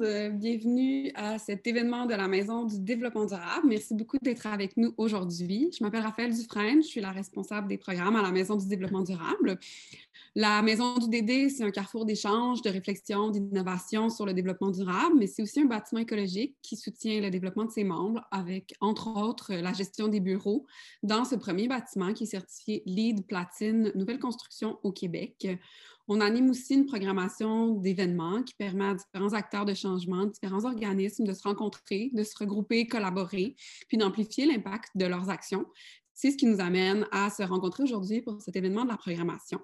monde, bienvenue à cet événement de la Maison du développement durable. Merci beaucoup d'être avec nous aujourd'hui. Je m'appelle Raphaël Dufresne, je suis la responsable des programmes à la Maison du développement durable. La Maison du DD, c'est un carrefour d'échange, de réflexion, d'innovation sur le développement durable, mais c'est aussi un bâtiment écologique qui soutient le développement de ses membres avec, entre autres, la gestion des bureaux dans ce premier bâtiment qui est certifié LEED Platine Nouvelle Construction au Québec. On anime aussi une programmation d'événements qui permet à différents acteurs de changement, différents organismes de se rencontrer, de se regrouper, collaborer, puis d'amplifier l'impact de leurs actions. C'est ce qui nous amène à se rencontrer aujourd'hui pour cet événement de la programmation.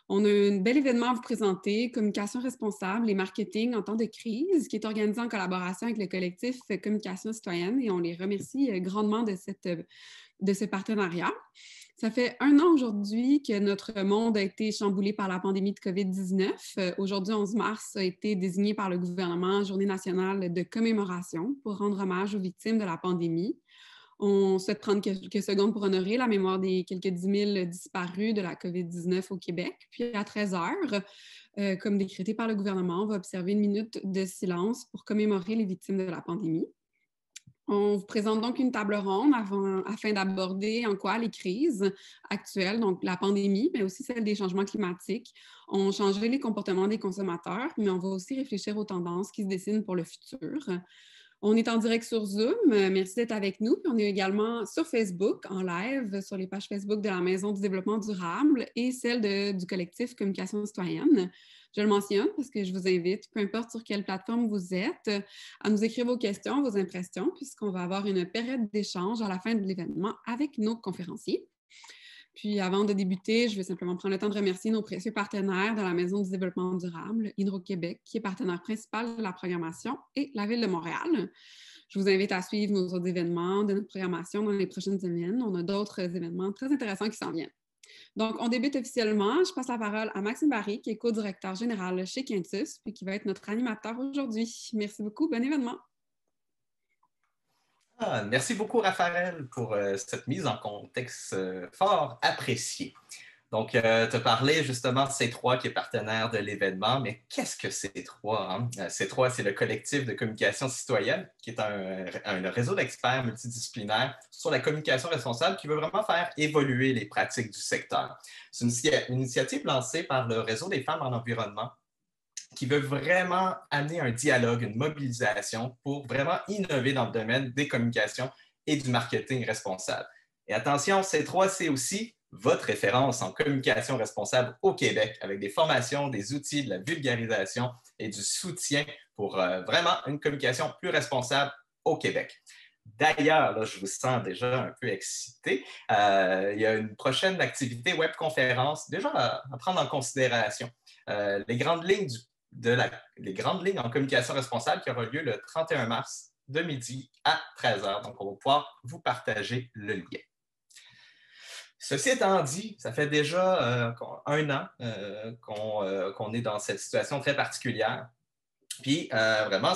On a un bel événement à vous présenter, Communication responsable et marketing en temps de crise, qui est organisé en collaboration avec le collectif Communication citoyenne et on les remercie grandement de ce partenariat. Ça fait 1 an aujourd'hui que notre monde a été chamboulé par la pandémie de COVID-19. Aujourd'hui, 11 mars a été désigné par le gouvernement Journée nationale de commémoration pour rendre hommage aux victimes de la pandémie. On souhaite prendre quelques secondes pour honorer la mémoire des quelques 10 000 disparus de la COVID-19 au Québec. Puis à 13 heures, comme décrété par le gouvernement, on va observer 1 minute de silence pour commémorer les victimes de la pandémie. On vous présente donc une table ronde afin d'aborder en quoi les crises actuelles, donc la pandémie, mais aussi celle des changements climatiques, ont changé les comportements des consommateurs, mais on va aussi réfléchir aux tendances qui se dessinent pour le futur. On est en direct sur Zoom. Merci d'être avec nous. Puis on est également sur Facebook, en live, sur les pages Facebook de la Maison du développement durable et celle du collectif Communication citoyenne. Je le mentionne parce que je vous invite, peu importe sur quelle plateforme vous êtes, à nous écrire vos questions, vos impressions, puisqu'on va avoir une période d'échange à la fin de l'événement avec nos conférenciers. Puis avant de débuter, je vais simplement prendre le temps de remercier nos précieux partenaires de la Maison du développement durable, Hydro-Québec, qui est partenaire principal de la programmation, et la Ville de Montréal. Je vous invite à suivre nos autres événements de notre programmation dans les prochaines semaines. On a d'autres événements très intéressants qui s'en viennent. Donc, on débute officiellement. Je passe la parole à Maxime Barry, qui est co-directeur général chez Quintus, puis qui va être notre animateur aujourd'hui. Merci beaucoup. Bon événement. Merci beaucoup, Raphaël, pour cette mise en contexte fort appréciée. Donc, tu as parlé justement de C3 qui est partenaire de l'événement, mais qu'est-ce que C3? Hein? C3, c'est le collectif de communication citoyenne, qui est un réseau d'experts multidisciplinaires sur la communication responsable qui veut vraiment faire évoluer les pratiques du secteur. C'est une initiative lancée par le Réseau des femmes en environnement, qui veut vraiment amener un dialogue, une mobilisation pour vraiment innover dans le domaine des communications et du marketing responsable. Et attention, C3, c'est aussi votre référence en communication responsable au Québec, avec des formations, des outils, de la vulgarisation et du soutien pour vraiment une communication plus responsable au Québec. D'ailleurs, là, je vous sens déjà un peu excité. Il y a une prochaine activité webconférence déjà à prendre en considération. Les grandes lignes en communication responsable qui aura lieu le 31 mars de midi à 13 h. Donc, on va pouvoir vous partager le lien. Ceci étant dit, ça fait déjà 1 an qu'on est dans cette situation très particulière. Puis, vraiment,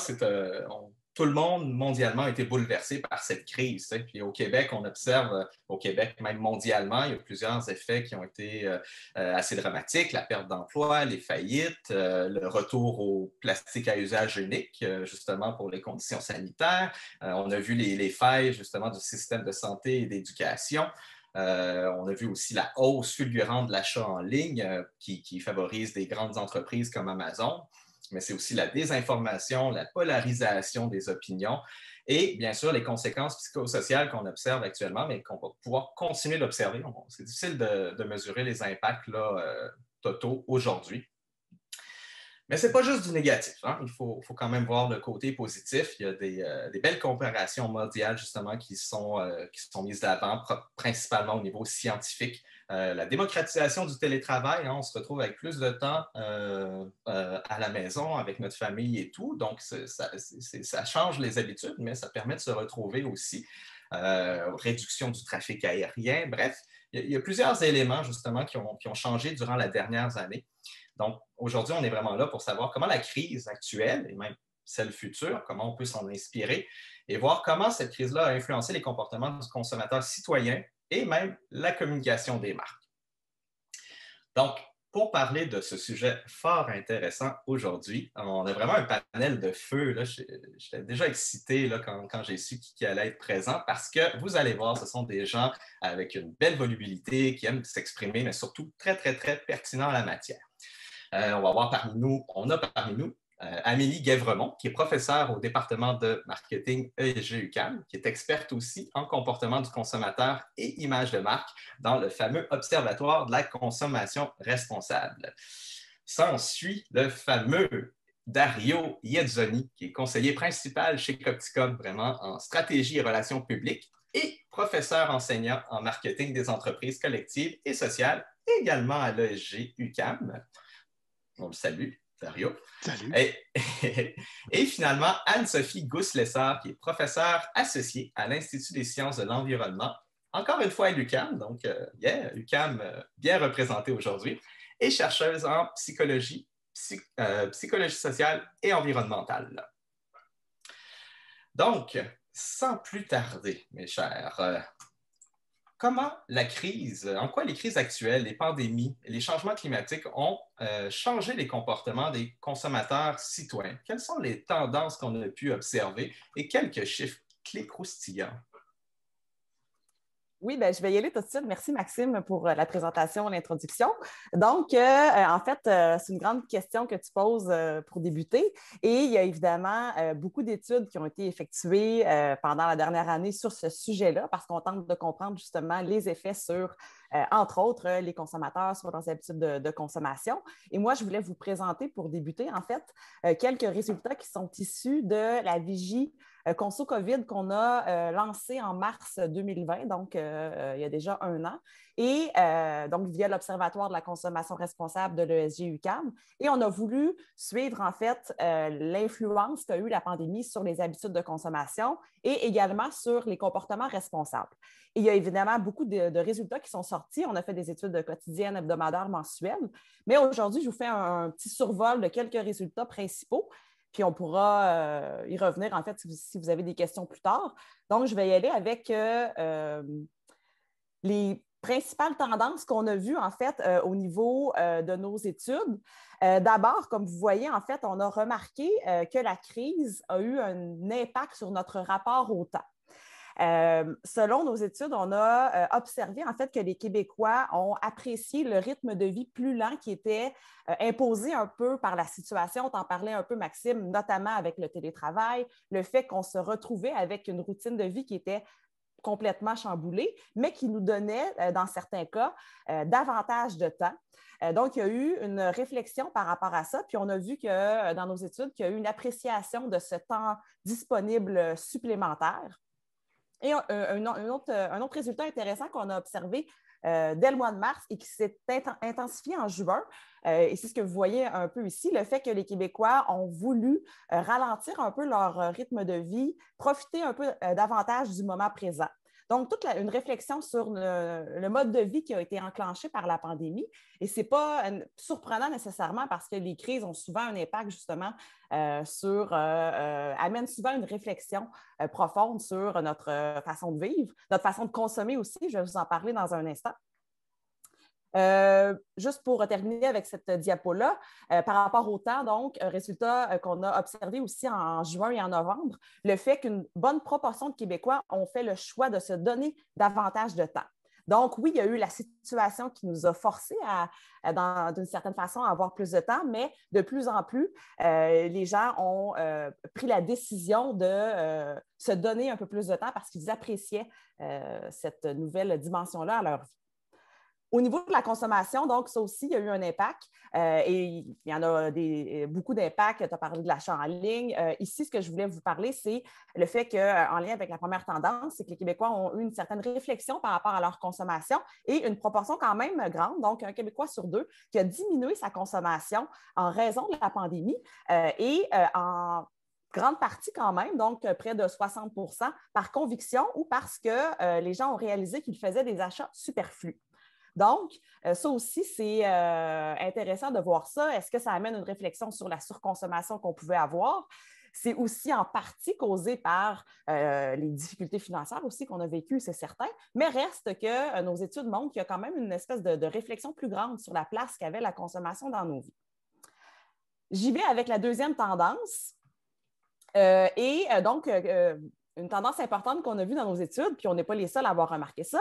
tout le monde mondialement a été bouleversé par cette crise. Puis au Québec, on observe, au Québec, même mondialement, il y a plusieurs effets qui ont été assez dramatiques. La perte d'emploi, les faillites, le retour au plastique à usage unique, justement pour les conditions sanitaires. On a vu les failles, justement, du système de santé et d'éducation. On a vu aussi la hausse fulgurante de l'achat en ligne qui favorise des grandes entreprises comme Amazon. Mais c'est aussi la désinformation, la polarisation des opinions et bien sûr les conséquences psychosociales qu'on observe actuellement, mais qu'on va pouvoir continuer d'observer. C'est difficile de mesurer les impacts là, totaux aujourd'hui. Mais ce n'est pas juste du négatif. Hein? Il faut quand même voir le côté positif. Il y a des belles comparaisons mondiales, justement, qui sont mises d'avant, principalement au niveau scientifique. La démocratisation du télétravail, hein, on se retrouve avec plus de temps à la maison, avec notre famille et tout. Donc, ça change les habitudes, mais ça permet de se retrouver aussi. Réduction du trafic aérien. Bref, il y a plusieurs éléments, justement, qui ont changé durant les dernières années. Donc, aujourd'hui, on est vraiment là pour savoir comment la crise actuelle et même celle future, comment on peut s'en inspirer et voir comment cette crise-là a influencé les comportements du consommateur citoyen et même la communication des marques. Donc, pour parler de ce sujet fort intéressant aujourd'hui. On a vraiment un panel de feu. Là. J'étais déjà excité là, quand j'ai su qui allait être présent parce que vous allez voir, ce sont des gens avec une belle volubilité, qui aiment s'exprimer, mais surtout très, très, très pertinents à la matière. On a parmi nous Amélie Guèvremont, qui est professeure au département de marketing ESG-UQAM, qui est experte aussi en comportement du consommateur et image de marque dans le fameux Observatoire de la consommation responsable. S'ensuit le fameux Dario Iezzoni, qui est conseiller principal chez Copticom, vraiment en stratégie et relations publiques, et professeur enseignant en marketing des entreprises collectives et sociales, également à l'ESG-UQAM. On le salue. Dario. Salut. Et finalement, Anne-Sophie Gousse-Lessard, qui est professeure associée à l'Institut des sciences de l'environnement, encore une fois à l'UQAM, donc UQAM bien représenté aujourd'hui, et chercheuse en psychologie, psychologie sociale et environnementale. Donc, sans plus tarder, mes chers, en quoi les crises actuelles, les pandémies, les changements climatiques ont changé les comportements des consommateurs citoyens? Quelles sont les tendances qu'on a pu observer et quelques chiffres clés croustillants? Oui, je vais y aller tout de suite. Merci, Maxime, pour la présentation, l'introduction. Donc, en fait, c'est une grande question que tu poses pour débuter. Et il y a évidemment beaucoup d'études qui ont été effectuées pendant la dernière année sur ce sujet-là, parce qu'on tente de comprendre justement les effets sur, entre autres, les consommateurs, sur leurs habitudes de consommation. Et moi, je voulais vous présenter, pour débuter, en fait, quelques résultats qui sont issus de la vigie Conso COVID qu'on a lancé en mars 2020, donc il y a déjà un an, et donc via l'Observatoire de la consommation responsable de l'ESG-UQAM. Et on a voulu suivre en fait l'influence qu'a eu la pandémie sur les habitudes de consommation et également sur les comportements responsables. Et il y a évidemment beaucoup de résultats qui sont sortis. On a fait des études quotidiennes, hebdomadaires, mensuelles, mais aujourd'hui, je vous fais un petit survol de quelques résultats principaux. Puis on pourra y revenir, en fait, si vous avez des questions plus tard. Donc, je vais y aller avec les principales tendances qu'on a vues, en fait, au niveau de nos études. D'abord, comme vous voyez, en fait, on a remarqué que la crise a eu un impact sur notre rapport au temps. Selon nos études, on a observé en fait que les Québécois ont apprécié le rythme de vie plus lent qui était imposé un peu par la situation. On t'en parlait un peu, Maxime, notamment avec le télétravail, le fait qu'on se retrouvait avec une routine de vie qui était complètement chamboulée, mais qui nous donnait, dans certains cas, davantage de temps. Donc, il y a eu une réflexion par rapport à ça, puis on a vu que dans nos études, qu'il y a eu une appréciation de ce temps disponible supplémentaire. Et un autre résultat intéressant qu'on a observé dès le mois de mars et qui s'est intensifié en juin, et c'est ce que vous voyez un peu ici, le fait que les Québécois ont voulu ralentir un peu leur rythme de vie, profiter un peu davantage du moment présent. Donc, une réflexion sur le mode de vie qui a été enclenché par la pandémie. Et ce n'est pas surprenant nécessairement parce que les crises ont souvent un impact justement amènent souvent une réflexion profonde sur notre façon de vivre, notre façon de consommer aussi. Je vais vous en parler dans un instant. Juste pour terminer avec cette diapo-là, par rapport au temps, donc, résultat qu'on a observé aussi en juin et en novembre, le fait qu'une bonne proportion de Québécois ont fait le choix de se donner davantage de temps. Donc, oui, il y a eu la situation qui nous a forcés d'une certaine façon, à avoir plus de temps, mais de plus en plus, les gens ont pris la décision de se donner un peu plus de temps parce qu'ils appréciaient cette nouvelle dimension-là à leur vie. Au niveau de la consommation, donc, ça aussi, il y a eu un impact et il y en a beaucoup d'impacts. Tu as parlé de l'achat en ligne. Ici, ce que je voulais vous parler, c'est le fait qu'en lien avec la première tendance, c'est que les Québécois ont eu une certaine réflexion par rapport à leur consommation et une proportion quand même grande, donc un Québécois sur deux, qui a diminué sa consommation en raison de la pandémie et en grande partie quand même, donc près de 60 % par conviction ou parce que les gens ont réalisé qu'ils faisaient des achats superflus. Donc, ça aussi, c'est intéressant de voir ça. Est-ce que ça amène une réflexion sur la surconsommation qu'on pouvait avoir? C'est aussi en partie causé par les difficultés financières aussi qu'on a vécues, c'est certain, mais reste que nos études montrent qu'il y a quand même une espèce de réflexion plus grande sur la place qu'avait la consommation dans nos vies. J'y vais avec la deuxième tendance. Une tendance importante qu'on a vue dans nos études, puis on n'est pas les seuls à avoir remarqué ça,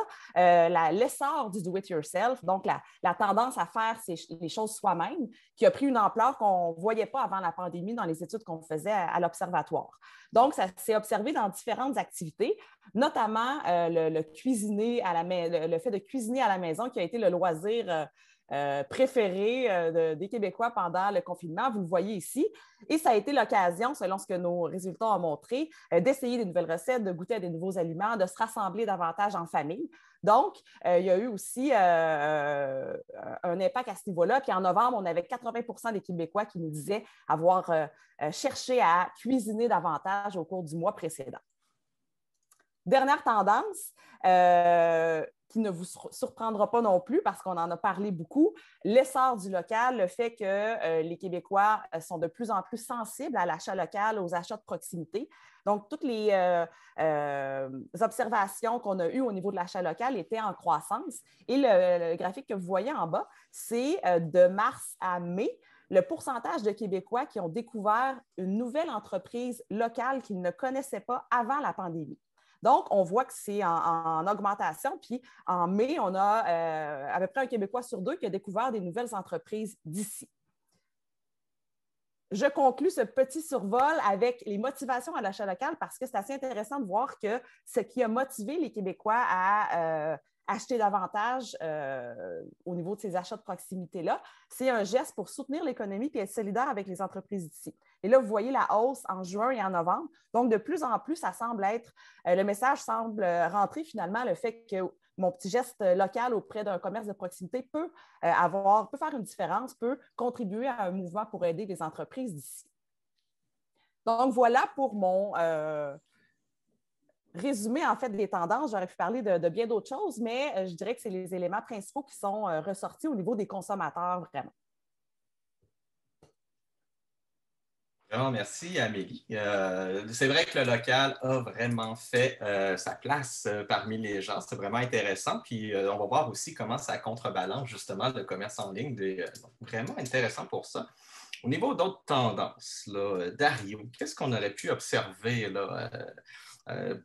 l'essor du do-it-yourself, donc la tendance à faire les choses soi-même, qui a pris une ampleur qu'on ne voyait pas avant la pandémie dans les études qu'on faisait à l'Observatoire. Donc, ça s'est observé dans différentes activités, notamment le fait de cuisiner à la maison, qui a été le loisir préféré des Québécois pendant le confinement. Vous le voyez ici. Et ça a été l'occasion, selon ce que nos résultats ont montré, d'essayer des nouvelles recettes, de goûter à des nouveaux aliments, de se rassembler davantage en famille. Donc, il y a eu aussi un impact à ce niveau-là. Puis en novembre, on avait 80 des Québécois qui nous disaient avoir cherché à cuisiner davantage au cours du mois précédent. Dernière tendance, qui ne vous surprendra pas non plus parce qu'on en a parlé beaucoup, l'essor du local, le fait que les Québécois sont de plus en plus sensibles à l'achat local, aux achats de proximité. Donc, toutes les observations qu'on a eues au niveau de l'achat local étaient en croissance. Et le graphique que vous voyez en bas, c'est de mars à mai, le pourcentage de Québécois qui ont découvert une nouvelle entreprise locale qu'ils ne connaissaient pas avant la pandémie. Donc, on voit que c'est en augmentation. Puis, en mai, on a à peu près un Québécois sur 2 qui a découvert des nouvelles entreprises d'ici. Je conclus ce petit survol avec les motivations à l'achat local parce que c'est assez intéressant de voir que ce qui a motivé les Québécois à acheter davantage au niveau de ces achats de proximité-là, c'est un geste pour soutenir l'économie et être solidaire avec les entreprises d'ici. Et là, vous voyez la hausse en juin et en novembre. Donc, de plus en plus, ça semble être, le message semble rentrer finalement le fait que mon petit geste local auprès d'un commerce de proximité peut faire une différence, peut contribuer à un mouvement pour aider les entreprises d'ici. Donc, voilà pour mon résumé, en fait, des tendances. J'aurais pu parler de bien d'autres choses, mais je dirais que c'est les éléments principaux qui sont ressortis au niveau des consommateurs, vraiment. Vraiment, merci, Amélie. C'est vrai que le local a vraiment fait sa place parmi les gens. C'est vraiment intéressant. Puis, on va voir aussi comment ça contrebalance justement le commerce en ligne. Vraiment intéressant pour ça. Au niveau d'autres tendances, là, Dario, qu'est-ce qu'on aurait pu observer là,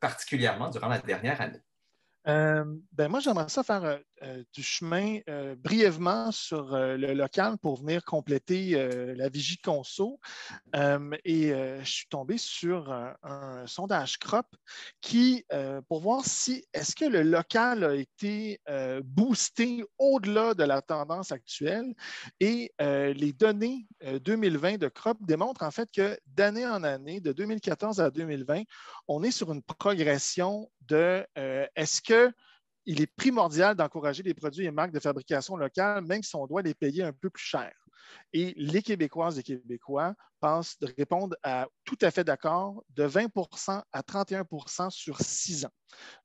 particulièrement durant la dernière année? Moi, j'aimerais ça faire du chemin brièvement sur le local pour venir compléter la vigie conso. Je suis tombé sur un sondage CROP qui, pour voir si est-ce que le local a été boosté au-delà de la tendance actuelle. Et les données 2020 de CROP démontrent en fait que d'année en année, de 2014 à 2020, on est sur une progression de est-ce qu'il est primordial d'encourager les produits et marques de fabrication locale, même si on doit les payer un peu plus cher. Et les Québécoises et Québécois pensent de répondre tout à fait d'accord, de 20 à 31 sur 6 ans.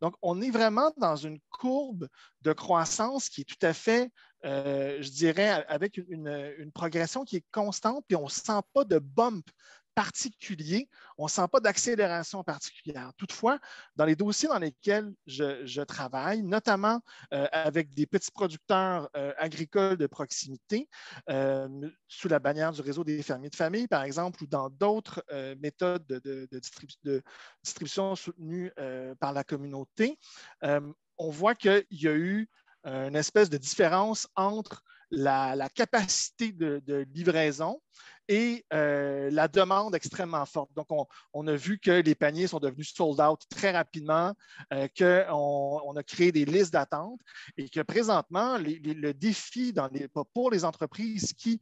Donc, on est vraiment dans une courbe de croissance qui est tout à fait, je dirais, avec une progression qui est constante, puis on ne sent pas de bump particulier, on ne sent pas d'accélération particulière. Toutefois, dans les dossiers dans lesquels je travaille, notamment avec des petits producteurs agricoles de proximité, sous la bannière du réseau des fermiers de famille, par exemple, ou dans d'autres méthodes de distribution soutenues par la communauté, on voit qu'il y a eu une espèce de différence entre la capacité de livraison et la demande extrêmement forte. Donc, on a vu que les paniers sont devenus sold out très rapidement, qu'on a créé des listes d'attente et que présentement, le défi pour les entreprises qui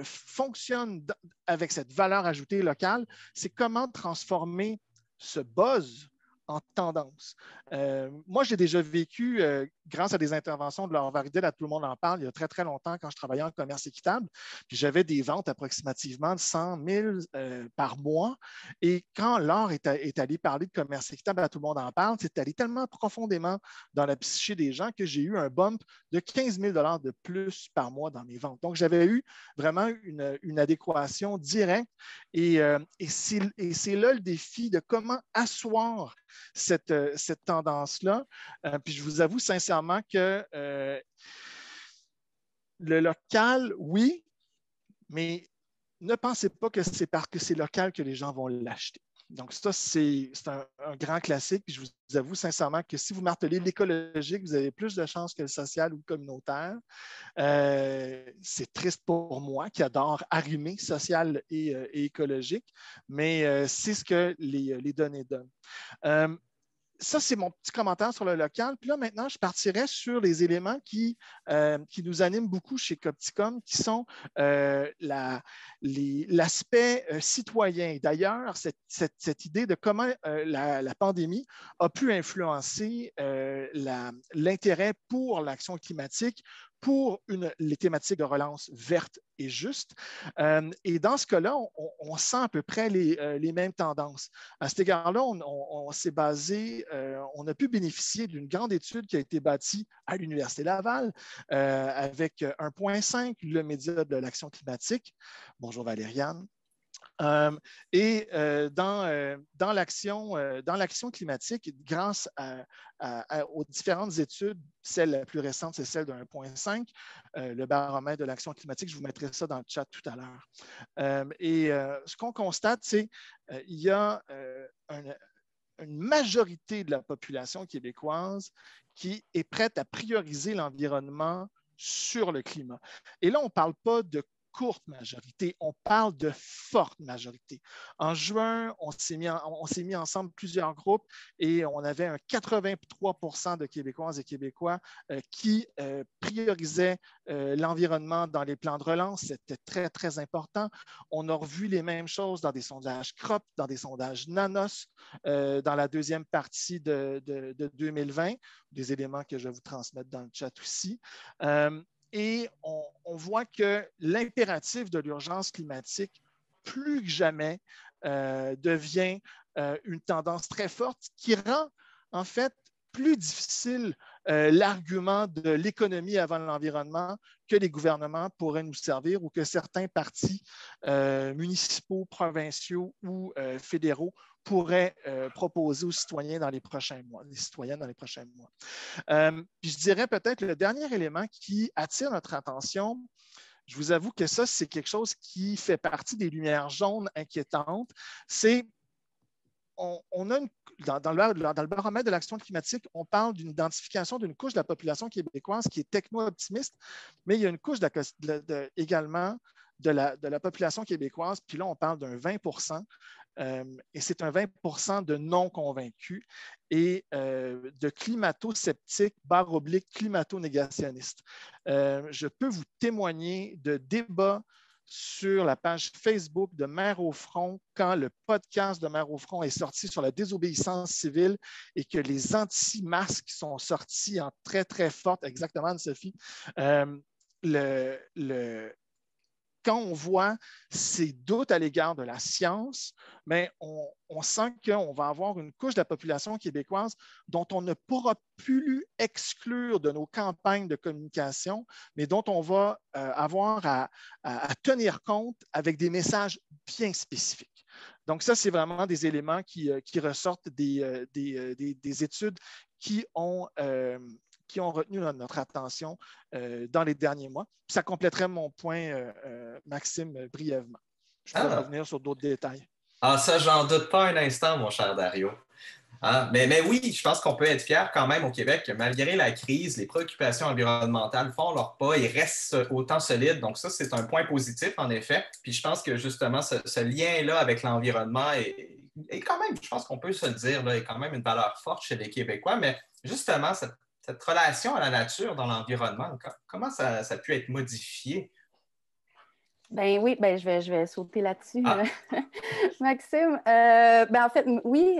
fonctionnent avec cette valeur ajoutée locale, c'est comment transformer ce buzz en tendance. Moi, j'ai déjà vécu, grâce à des interventions de Laure Varidel, à Tout le monde en parle, il y a très, très longtemps, quand je travaillais en commerce équitable, puis j'avais des ventes approximativement de 100 000 par mois. Et quand Laure est allée parler de commerce équitable à Tout le monde en parle, c'est allé tellement profondément dans la psyché des gens que j'ai eu un bump de 15 000 $ de plus par mois dans mes ventes. Donc, j'avais eu vraiment une adéquation directe. Et c'est là le défi de comment asseoir cette tendance-là. Puis je vous avoue sincèrement que le local, oui, mais ne pensez pas que c'est parce que c'est local que les gens vont l'acheter. Donc, ça, c'est un grand classique. Puis je vous avoue sincèrement que si vous martelez l'écologique, vous avez plus de chances que le social ou le communautaire. C'est triste pour moi qui adore arrimer social et écologique, mais c'est ce que les données donnent. Ça, c'est mon petit commentaire sur le local. Puis là, maintenant, je partirais sur les éléments qui nous animent beaucoup chez Copticom, qui sont l'aspect citoyen. D'ailleurs, cette idée de comment la pandémie a pu influencer l'intérêt pour l'action climatique, pour les thématiques de relance verte et juste. Et dans ce cas-là, on sent à peu près les mêmes tendances. À cet égard-là, on s'est basé, on a pu bénéficier d'une grande étude qui a été bâtie à l'Université Laval avec 1.5, le média de l'action climatique. Bonjour Valériane. Dans l'action climatique, grâce aux différentes études, celle la plus récente, c'est celle de 1.5, le baromètre de l'action climatique, je vous mettrai ça dans le chat tout à l'heure. Ce qu'on constate, c'est qu'il y a une majorité de la population québécoise qui est prête à prioriser l'environnement sur le climat. Et là, on ne parle pas de courte majorité, on parle de forte majorité. En juin, on s'est mis ensemble plusieurs groupes et on avait un 83% de Québécoises et Québécois qui priorisaient l'environnement dans les plans de relance. C'était très, très important. On a revu les mêmes choses dans des sondages CROP, dans des sondages NANOS, dans la deuxième partie de 2020, des éléments que je vais vous transmettre dans le chat aussi. Et on voit que l'impératif de l'urgence climatique, plus que jamais, devient une tendance très forte qui rend en fait plus difficile l'argument de l'économie avant l'environnement que les gouvernements pourraient nous servir ou que certains partis municipaux, provinciaux ou fédéraux pourraient proposer aux citoyens dans les prochains mois, Puis je dirais peut-être le dernier élément qui attire notre attention, je vous avoue que ça, c'est quelque chose qui fait partie des lumières jaunes inquiétantes, c'est on a dans le baromètre de l'action climatique, on parle d'une identification d'une couche de la population québécoise qui est techno-optimiste, mais il y a une couche également de la population québécoise, puis là, on parle d'un 20%, et c'est un 20% de non-convaincus et de climato-sceptiques, / climato-négationnistes. Je peux vous témoigner de débats sur la page Facebook de Mères au front quand le podcast de Mères au front est sorti sur la désobéissance civile et que les anti-masques sont sortis en très, très forte, exactement, Anne-Sophie, quand on voit ces doutes à l'égard de la science, mais on sent qu'on va avoir une couche de la population québécoise dont on ne pourra plus exclure de nos campagnes de communication, mais dont on va avoir à tenir compte avec des messages bien spécifiques. Donc ça, c'est vraiment des éléments qui ressortent des études qui ont retenu notre attention dans les derniers mois. Puis ça compléterait mon point, Maxime, brièvement. Je peux revenir sur d'autres détails. Ah, ça, j'en doute pas un instant, mon cher Dario. Ah, mais oui, je pense qu'on peut être fier quand même au Québec que malgré la crise, les préoccupations environnementales font leur pas et restent autant solides. Donc ça, c'est un point positif, en effet. Puis je pense que justement, ce lien-là avec l'environnement est quand même, je pense qu'on peut se le dire, là, est quand même une valeur forte chez les Québécois. Mais justement, cette relation à la nature dans l'environnement, comment ça a pu être modifié? Ben oui, ben je vais sauter là-dessus, Maxime. En fait, oui,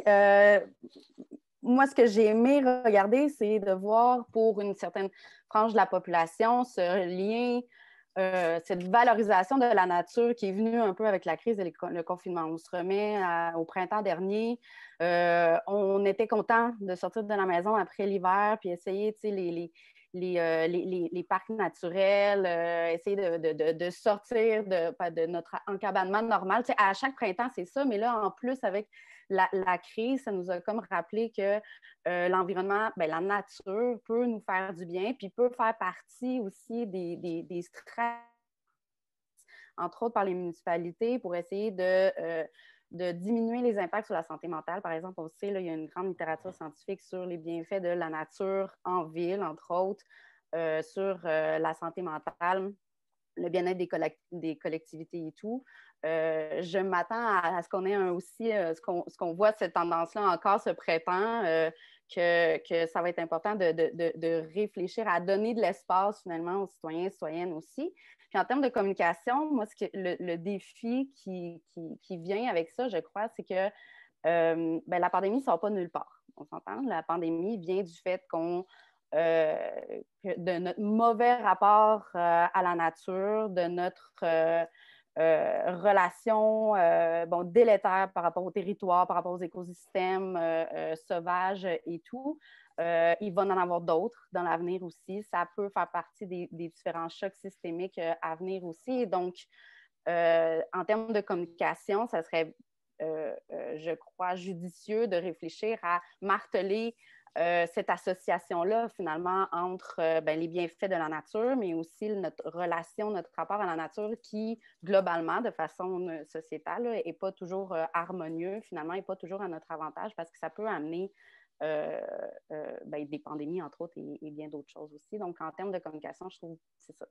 moi, ce que j'ai aimé regarder, c'est de voir pour une certaine frange de la population ce lien, cette valorisation de la nature qui est venue un peu avec la crise et le confinement. On se remet au printemps dernier. On était content de sortir de la maison après l'hiver puis essayer, tu sais, les parcs naturels, essayer de sortir de notre encabanement normal. Tu sais, à chaque printemps, c'est ça, mais là, en plus, avec la crise, ça nous a comme rappelé que l'environnement, bien, la nature peut nous faire du bien, puis peut faire partie aussi des stratégies, entre autres par les municipalités, pour essayer de diminuer les impacts sur la santé mentale. Par exemple, on sait, là, il y a une grande littérature scientifique sur les bienfaits de la nature en ville, entre autres, sur la santé mentale, le bien-être des collectivités et tout. Je m'attends à ce qu'on ait aussi, ce qu'on voit cette tendance-là encore ce printemps, que ça va être important de réfléchir à donner de l'espace finalement aux citoyens et citoyennes aussi. Puis en termes de communication, moi, le défi qui vient avec ça, je crois, c'est que la pandémie ne sort pas de nulle part. On s'entend? La pandémie vient du fait de notre mauvais rapport à la nature, de notre relation délétère par rapport au territoire, par rapport aux écosystèmes sauvages et tout. Il va en avoir d'autres dans l'avenir aussi. Ça peut faire partie des différents chocs systémiques à venir aussi. Donc, en termes de communication, ça serait, je crois, judicieux de réfléchir à marteler cette association-là, finalement, entre les bienfaits de la nature, mais aussi notre relation, notre rapport à la nature qui, globalement, de façon sociétale, n'est pas toujours harmonieux, finalement, n'est pas toujours à notre avantage parce que ça peut amener des pandémies, entre autres, et bien d'autres choses aussi. Donc, en termes de communication, je trouve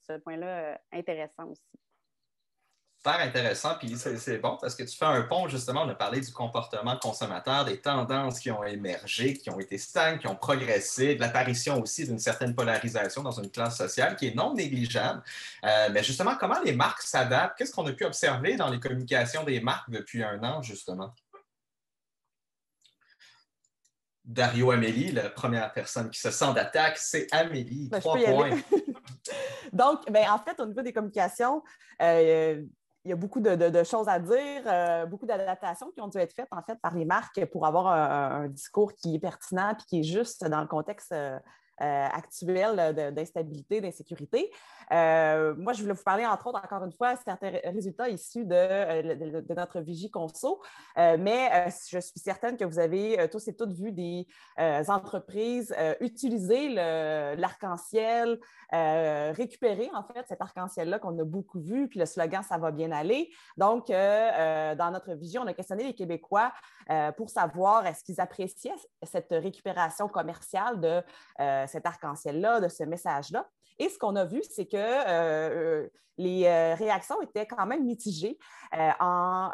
ce point-là intéressant aussi. Super intéressant, puis c'est bon parce que tu fais un pont, justement, on a parlé du comportement consommateur, des tendances qui ont émergé, qui ont été stagnes, qui ont progressé, de l'apparition aussi d'une certaine polarisation dans une classe sociale qui est non négligeable. Mais justement, comment les marques s'adaptent? Qu'est-ce qu'on a pu observer dans les communications des marques depuis un an, justement? Dario, Amélie, la première personne qui se sent d'attaque, c'est Amélie. 3 points. Donc, en fait, au niveau des communications, il y a beaucoup de choses à dire, beaucoup d'adaptations qui ont dû être faites, en fait, par les marques pour avoir un discours qui est pertinent et qui est juste dans le contexte actuel d'instabilité, d'insécurité. Moi, je voulais vous parler, entre autres, encore une fois, certains résultats issus de notre Vigie Conso, mais je suis certaine que vous avez tous et toutes vu des entreprises utiliser l'arc-en-ciel, récupérer, en fait, cet arc-en-ciel-là qu'on a beaucoup vu, puis le slogan « Ça va bien aller ». Donc, dans notre Vigie, on a questionné les Québécois pour savoir est-ce qu'ils appréciaient cette récupération commerciale de cet arc-en-ciel-là, de ce message-là. Et ce qu'on a vu, c'est que les réactions étaient quand même mitigées. En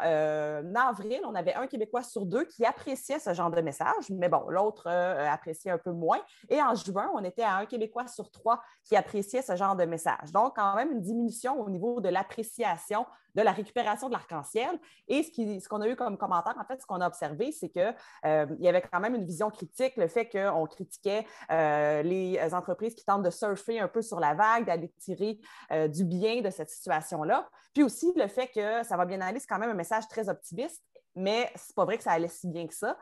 avril, on avait 1 Québécois sur 2 qui appréciait ce genre de message, mais bon, l'autre appréciait un peu moins. Et en juin, on était à 1 Québécois sur 3 qui appréciait ce genre de message. Donc, quand même une diminution au niveau de l'appréciation de la récupération de l'arc-en-ciel. Et ce qu'on a eu comme commentaire, en fait, ce qu'on a observé, c'est qu'il y avait quand même une vision critique, le fait qu'on critiquait les entreprises qui tentent de surfer un peu sur la vague, d'aller tirer du bien de cette situation-là. Puis aussi, le fait que ça va bien aller, c'est quand même un message très optimiste, mais c'est pas vrai que ça allait si bien que ça.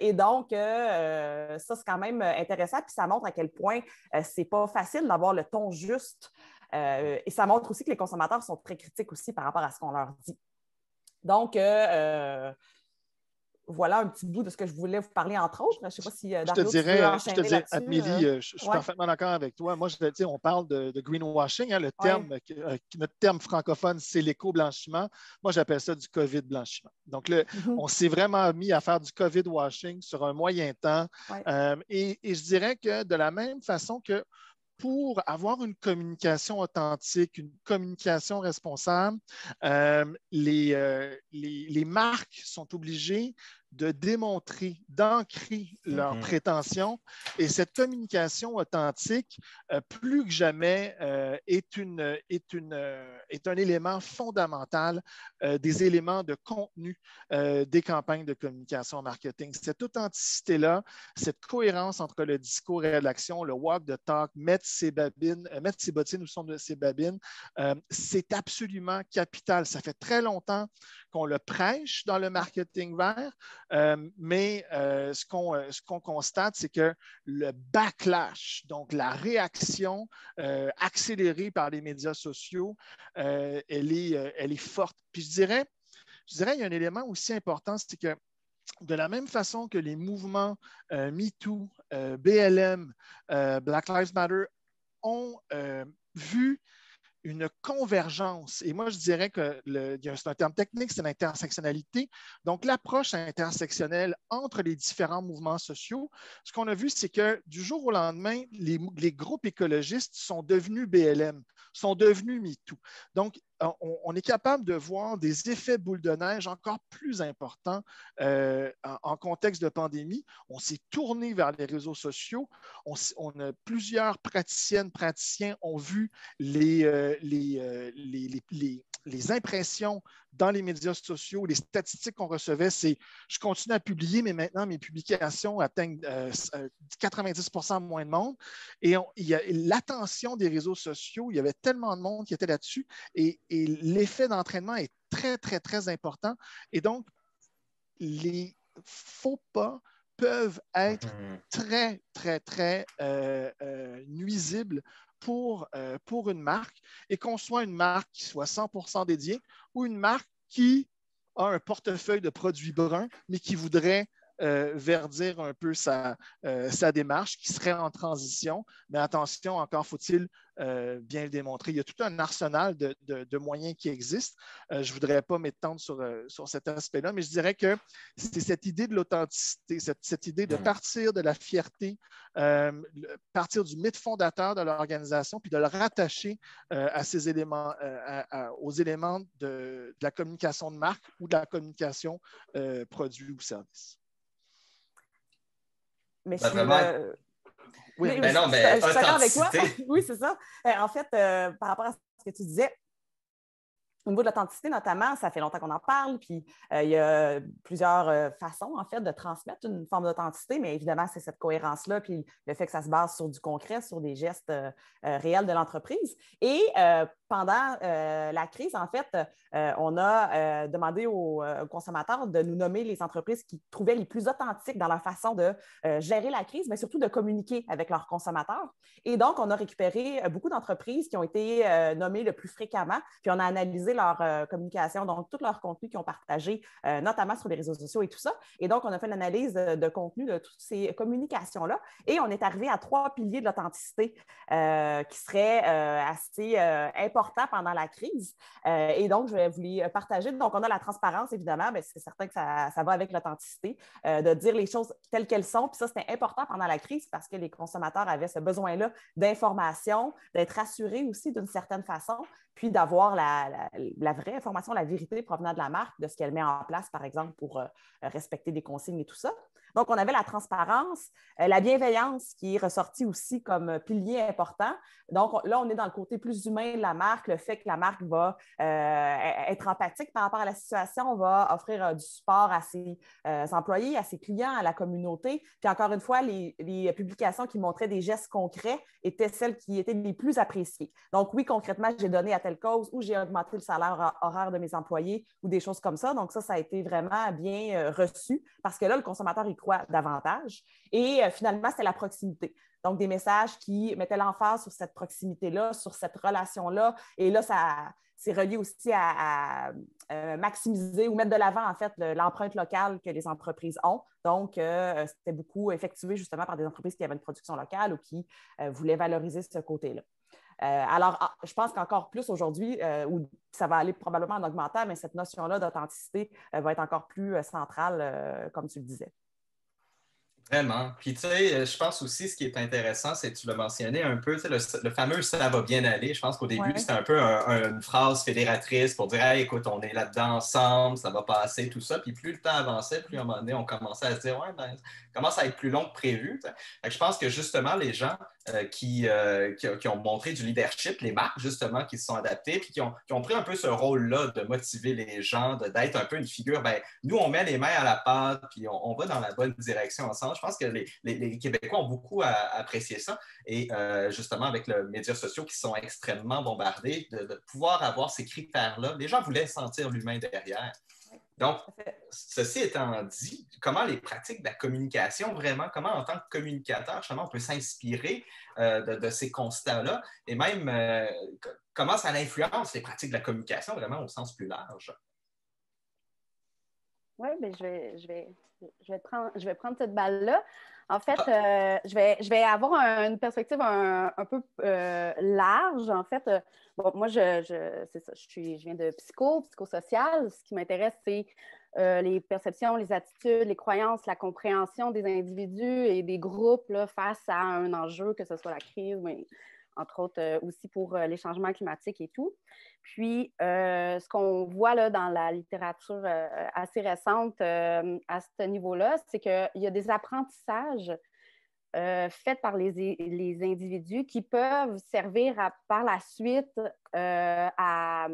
Et donc, ça, c'est quand même intéressant, puis ça montre à quel point c'est pas facile d'avoir le ton juste. Et ça montre aussi que les consommateurs sont très critiques aussi par rapport à ce qu'on leur dit. Donc, voilà un petit bout de ce que je voulais vous parler, entre autres. Je ne sais pas si Dario, tu veux enchaîner là-dessus. Amélie, je suis parfaitement d'accord avec toi. Moi, on parle de greenwashing. Hein, notre terme francophone, c'est l'éco-blanchiment. Moi, j'appelle ça du COVID-blanchiment. Donc, on s'est vraiment mis à faire du COVID-washing sur un moyen temps. Et je dirais que de la même façon que pour avoir une communication authentique, une communication responsable, les marques sont obligées de démontrer, d'ancrer leurs prétentions. Et cette communication authentique, plus que jamais, est un élément fondamental des éléments de contenu des campagnes de communication marketing. Cette authenticité-là, cette cohérence entre le discours et l'action, le walk the talk, mettre ses bottines où sont ses babines, c'est absolument capital. Ça fait très longtemps qu'on le prêche dans le marketing vert, mais ce qu'on constate, c'est que le backlash, donc la réaction accélérée par les médias sociaux, elle est forte. Puis je dirais, il y a un élément aussi important, c'est que de la même façon que les mouvements MeToo, BLM, Black Lives Matter ont vu une convergence. Et moi, je dirais que c'est un terme technique, c'est l'intersectionnalité. Donc, l'approche intersectionnelle entre les différents mouvements sociaux, ce qu'on a vu, c'est que du jour au lendemain, les groupes écologistes sont devenus BLM, sont devenus MeToo. Donc, on est capable de voir des effets boule de neige encore plus importants en contexte de pandémie. On s'est tourné vers les réseaux sociaux. Plusieurs praticiennes, praticiens ont vu les impressions dans les médias sociaux, les statistiques qu'on recevait, c'est je continue à publier, mais maintenant mes publications atteignent 90% moins de monde. Et il y a l'attention des réseaux sociaux, il y avait tellement de monde qui était là-dessus et l'effet d'entraînement est très, très, très important. Et donc, les faux pas peuvent être très, très, très nuisibles pour une marque, et qu'on soit une marque qui soit 100% dédiée ou une marque qui a un portefeuille de produits bruns, mais qui voudrait verdir un peu sa démarche, qui serait en transition. Mais attention, encore faut-il bien le démontrer. Il y a tout un arsenal de moyens qui existent. Je ne voudrais pas m'étendre sur cet aspect-là, mais je dirais que c'est cette idée de l'authenticité, cette idée de partir de la fierté, partir du mythe fondateur de l'organisation, puis de le rattacher à ces éléments, aux éléments de la communication de marque ou de la communication produit ou service. Mais oui, mais non, mais je suis d'accord avec toi. authenticité. Oui, c'est ça. En fait, par rapport à ce que tu disais, au niveau de l'authenticité, notamment, ça fait longtemps qu'on en parle, puis il y a plusieurs façons, en fait, de transmettre une forme d'authenticité, mais évidemment, c'est cette cohérence-là, puis le fait que ça se base sur du concret, sur des gestes réels de l'entreprise. Et pendant la crise, en fait, on a demandé aux consommateurs de nous nommer les entreprises qui trouvaient les plus authentiques dans leur façon de gérer la crise, mais surtout de communiquer avec leurs consommateurs. Et donc, on a récupéré beaucoup d'entreprises qui ont été nommées le plus fréquemment, puis on a analysé leur communication, donc tout leur contenu qu'ils ont partagé, notamment sur les réseaux sociaux et tout ça. Et donc, on a fait une analyse de contenu de toutes ces communications-là et on est arrivé à 3 piliers de l'authenticité qui seraient assez importants pendant la crise. Et donc, je vais vous les partager. Donc, on a la transparence, évidemment, mais c'est certain que ça va avec l'authenticité, de dire les choses telles qu'elles sont. Puis ça, c'était important pendant la crise parce que les consommateurs avaient ce besoin-là d'information, d'être rassurés aussi d'une certaine façon, puis d'avoir la vraie information, la vérité provenant de la marque, de ce qu'elle met en place, par exemple, pour respecter des consignes et tout ça. Donc, on avait la transparence, la bienveillance qui est ressortie aussi comme pilier important. Donc, là, on est dans le côté plus humain de la marque, le fait que la marque va être empathique par rapport à la situation, va offrir du support à ses employés, à ses clients, à la communauté. Puis encore une fois, les publications qui montraient des gestes concrets étaient celles qui étaient les plus appréciées. Donc, oui, concrètement, j'ai donné à telle cause ou j'ai augmenté le salaire horaire de mes employés ou des choses comme ça. Donc, ça a été vraiment bien reçu parce que là, le consommateur y croit davantage. Et finalement, c'est la proximité. Donc, des messages qui mettaient l'emphase sur cette proximité-là, sur cette relation-là. Et là, c'est relié aussi à maximiser ou mettre de l'avant, en fait, l'empreinte locale que les entreprises ont. Donc, c'était beaucoup effectué justement par des entreprises qui avaient une production locale ou qui voulaient valoriser ce côté-là. Alors, je pense qu'encore plus aujourd'hui, où ça va aller probablement en augmentant, mais cette notion-là d'authenticité va être encore plus centrale, comme tu le disais. Vraiment. Puis, tu sais, je pense aussi, ce qui est intéressant, c'est que tu l'as mentionné un peu, tu sais, le fameux «ça va bien aller». Je pense qu'au début, Ouais. c'était un peu une phrase fédératrice pour dire «Hey, écoute, on est là-dedans ensemble, ça va passer, tout ça». Puis plus le temps avançait, plus à un moment donné, on commençait à se dire «Ouais, ben, ça commence à être plus long que prévu». Tu sais. Fait que je pense que justement, les gens qui ont montré du leadership, les marques, justement, qui se sont adaptées, puis qui ont pris un peu ce rôle-là de motiver les gens, d'être un peu une figure, ben, nous, on met les mains à la pâte, puis on va dans la bonne direction ensemble. Je pense que les Québécois ont beaucoup apprécié ça. Et justement, avec les médias sociaux qui sont extrêmement bombardés, de pouvoir avoir ces critères-là, les gens voulaient sentir l'humain derrière. Donc, ceci étant dit, comment les pratiques de la communication, vraiment, comment en tant que communicateur, justement, on peut s'inspirer de ces constats-là et même comment ça influence les pratiques de la communication vraiment au sens plus large? Oui, bien, je vais prendre cette balle-là. En fait, je vais avoir une perspective un peu large. En fait, bon, moi, c'est ça, je viens de psychosocial. Ce qui m'intéresse, c'est les perceptions, les attitudes, les croyances, la compréhension des individus et des groupes là, face à un enjeu, que ce soit la crise, mais entre autres aussi pour les changements climatiques et tout. Puis, ce qu'on voit là, dans la littérature assez récente à ce niveau-là, c'est qu'il y a des apprentissages faits par les individus qui peuvent servir par la suite à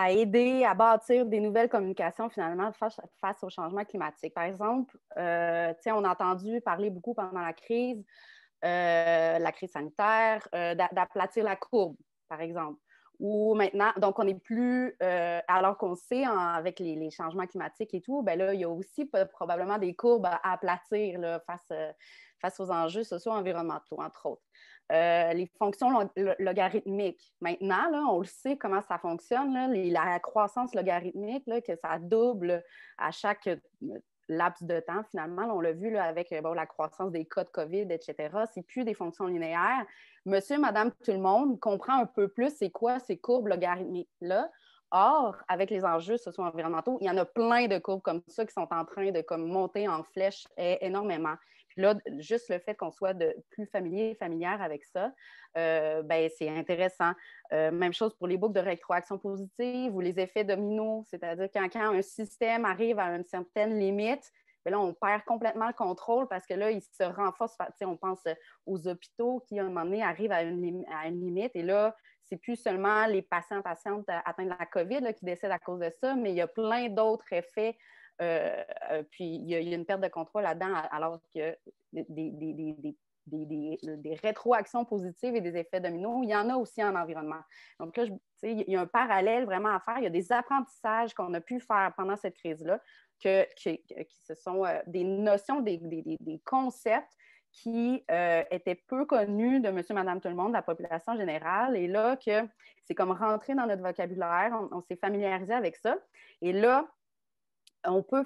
aider à bâtir des nouvelles communications finalement face au changement climatique. Par exemple, on a entendu parler beaucoup pendant la crise sanitaire, d'aplatir la courbe, par exemple. Ou maintenant, donc on n'est plus, alors qu'on sait avec les changements climatiques et tout, ben là, il y a aussi probablement des courbes à aplatir là, face aux enjeux socio-environnementaux, entre autres. Les fonctions logarithmiques. Maintenant, là, on le sait comment ça fonctionne, là, la croissance logarithmique, là, que ça double à chaque laps de temps, finalement. Là, on l'a vu là, avec la croissance des cas de COVID, etc. C'est plus des fonctions linéaires. Monsieur, madame, tout le monde comprend un peu plus c'est quoi ces courbes logarithmiques-là. Or, avec les enjeux socio-environnementaux, il y en a plein de courbes comme ça qui sont en train de monter en flèche énormément. Puis là, juste le fait qu'on soit plus familière avec ça, c'est intéressant. Même chose pour les boucles de rétroaction positive ou les effets dominos, c'est-à-dire quand un système arrive à une certaine limite, bien là, on perd complètement le contrôle parce que là, il se renforce. On pense aux hôpitaux qui, à un moment donné, arrivent à une limite et là, c'est plus seulement les patients, patientes atteints de la COVID là, qui décèdent à cause de ça, mais il y a plein d'autres effets. Puis, il y a une perte de contrôle là-dedans, alors que des rétroactions positives et des effets dominos, il y en a aussi en environnement. Donc là, il y a un parallèle vraiment à faire. Il y a des apprentissages qu'on a pu faire pendant cette crise-là, qui ce sont des notions, des concepts qui étaient peu connus de monsieur, madame, tout le monde, de la population générale. Et là, que c'est comme rentrer dans notre vocabulaire, on s'est familiarisé avec ça. Et là, on peut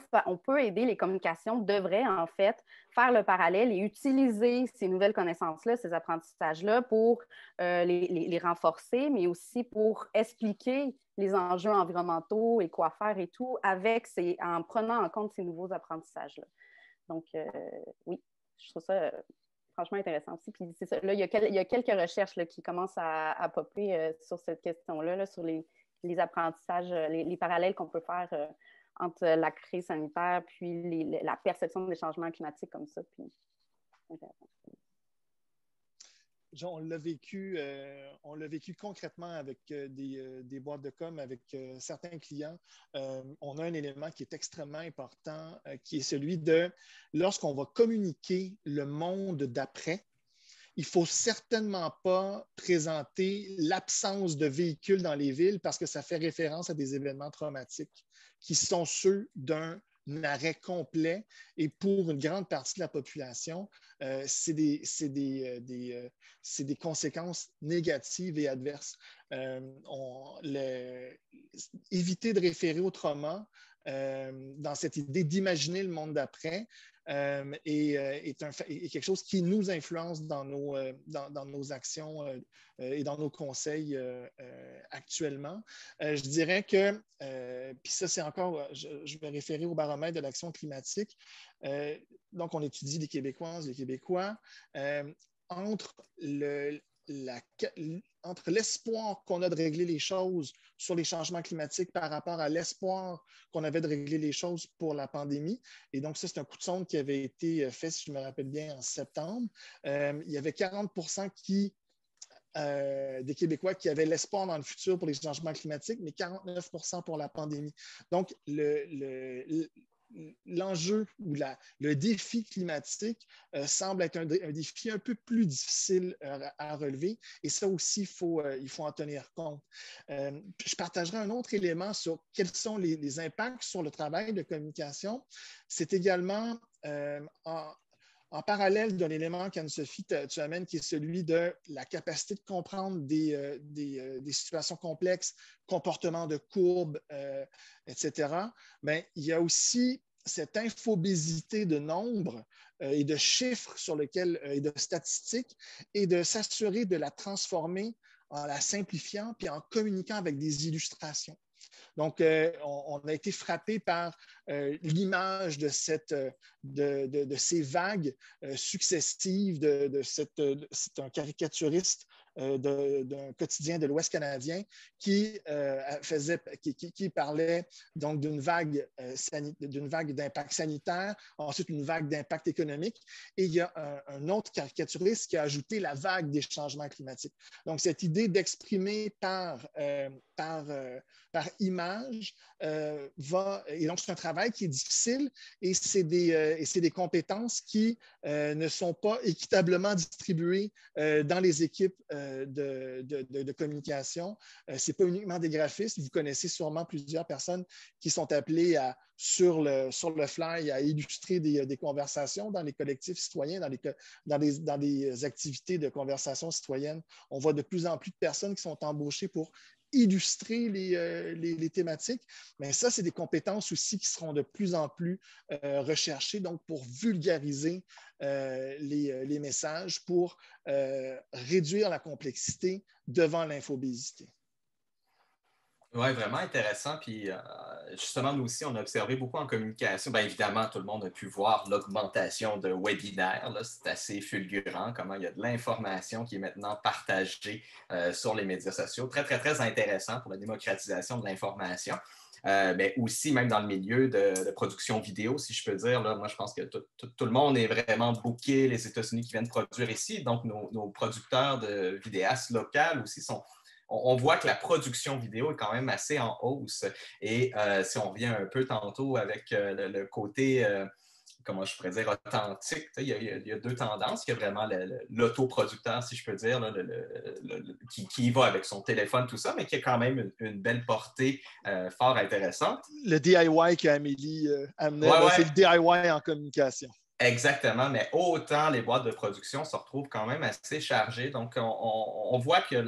aider les communications, devraient en fait faire le parallèle et utiliser ces nouvelles connaissances-là, ces apprentissages-là pour les renforcer, mais aussi pour expliquer les enjeux environnementaux et quoi faire et tout en prenant en compte ces nouveaux apprentissages-là. Donc, oui, je trouve ça franchement intéressant aussi. Puis c'est ça, là, il y a quelques recherches là, qui commencent à popper sur cette question-là, là, sur les apprentissages, les parallèles qu'on peut faire entre la crise sanitaire puis la perception des changements climatiques comme ça. Puis, on l'a vécu concrètement avec des boîtes de com, avec certains clients. On a un élément qui est extrêmement important, qui est celui de lorsqu'on va communiquer le monde d'après, il ne faut certainement pas présenter l'absence de véhicules dans les villes parce que ça fait référence à des événements traumatiques qui sont ceux d'un arrêt complet et pour une grande partie de la population, c'est des conséquences négatives et adverses. Éviter de référer au trauma, dans cette idée d'imaginer le monde d'après est quelque chose qui nous influence dans nos actions et dans nos conseils actuellement. Je dirais que, puis ça c'est encore, je vais référer au baromètre de l'action climatique. Donc, on étudie les Québécoises, les Québécois, entre l'espoir qu'on a de régler les choses sur les changements climatiques par rapport à l'espoir qu'on avait de régler les choses pour la pandémie. Et donc, ça, c'est un coup de sonde qui avait été fait, si je me rappelle bien, en septembre. Il y avait 40 des Québécois qui avaient l'espoir dans le futur pour les changements climatiques, mais 49 pour la pandémie. Donc, l'enjeu ou le défi climatique semble être un défi un peu plus difficile à relever et ça aussi, il faut en tenir compte. Je partagerai un autre élément sur quels sont les impacts sur le travail de communication. C'est également en parallèle d'un élément qu'Anne-Sophie, tu amènes, qui est celui de la capacité de comprendre des situations complexes, comportements de courbes, etc. Mais il y a aussi cette infobésité de nombres et de chiffres et de statistiques et de s'assurer de la transformer en la simplifiant puis en communiquant avec des illustrations. Donc, on a été frappé par l'image de ces vagues successives c'est un caricaturiste d'un quotidien de l'Ouest canadien qui parlait donc d'une vague d'impact sanitaire, ensuite une vague d'impact économique, et il y a un autre caricaturiste qui a ajouté la vague des changements climatiques. Donc, cette idée d'exprimer par image et donc c'est un travail qui est difficile et c'est des compétences qui ne sont pas équitablement distribuées dans les équipes de communication. Ce n'est pas uniquement des graphistes. Vous connaissez sûrement plusieurs personnes qui sont appelées sur le fly à illustrer des conversations dans les collectifs citoyens, dans des activités de conversation citoyenne. On voit de plus en plus de personnes qui sont embauchées pour illustrer les thématiques. Mais ça, c'est des compétences aussi qui seront de plus en plus recherchées, donc pour vulgariser les messages, pour réduire la complexité devant l'infobésité. Oui, vraiment intéressant. Puis justement, nous aussi, on a observé beaucoup en communication. Bien évidemment, tout le monde a pu voir l'augmentation de webinaires. C'est assez fulgurant comment il y a de l'information qui est maintenant partagée sur les médias sociaux. Très, très, très intéressant pour la démocratisation de l'information. Mais aussi, même dans le milieu de production vidéo, si je peux dire, là, moi, je pense que tout le monde est vraiment booké. Les États-Unis qui viennent produire ici. Donc, nos producteurs de vidéastes locales aussi sont... On voit que la production vidéo est quand même assez en hausse. Et si on revient un peu tantôt avec le côté, comment je pourrais dire, authentique, il y a deux tendances. Il y a vraiment l'autoproducteur, si je peux dire, là, qui va avec son téléphone, tout ça, mais qui a quand même une belle portée fort intéressante. Le DIY qu'Amélie amenait, c'est le DIY en communication. Exactement, mais autant les boîtes de production se retrouvent quand même assez chargées. Donc, on voit que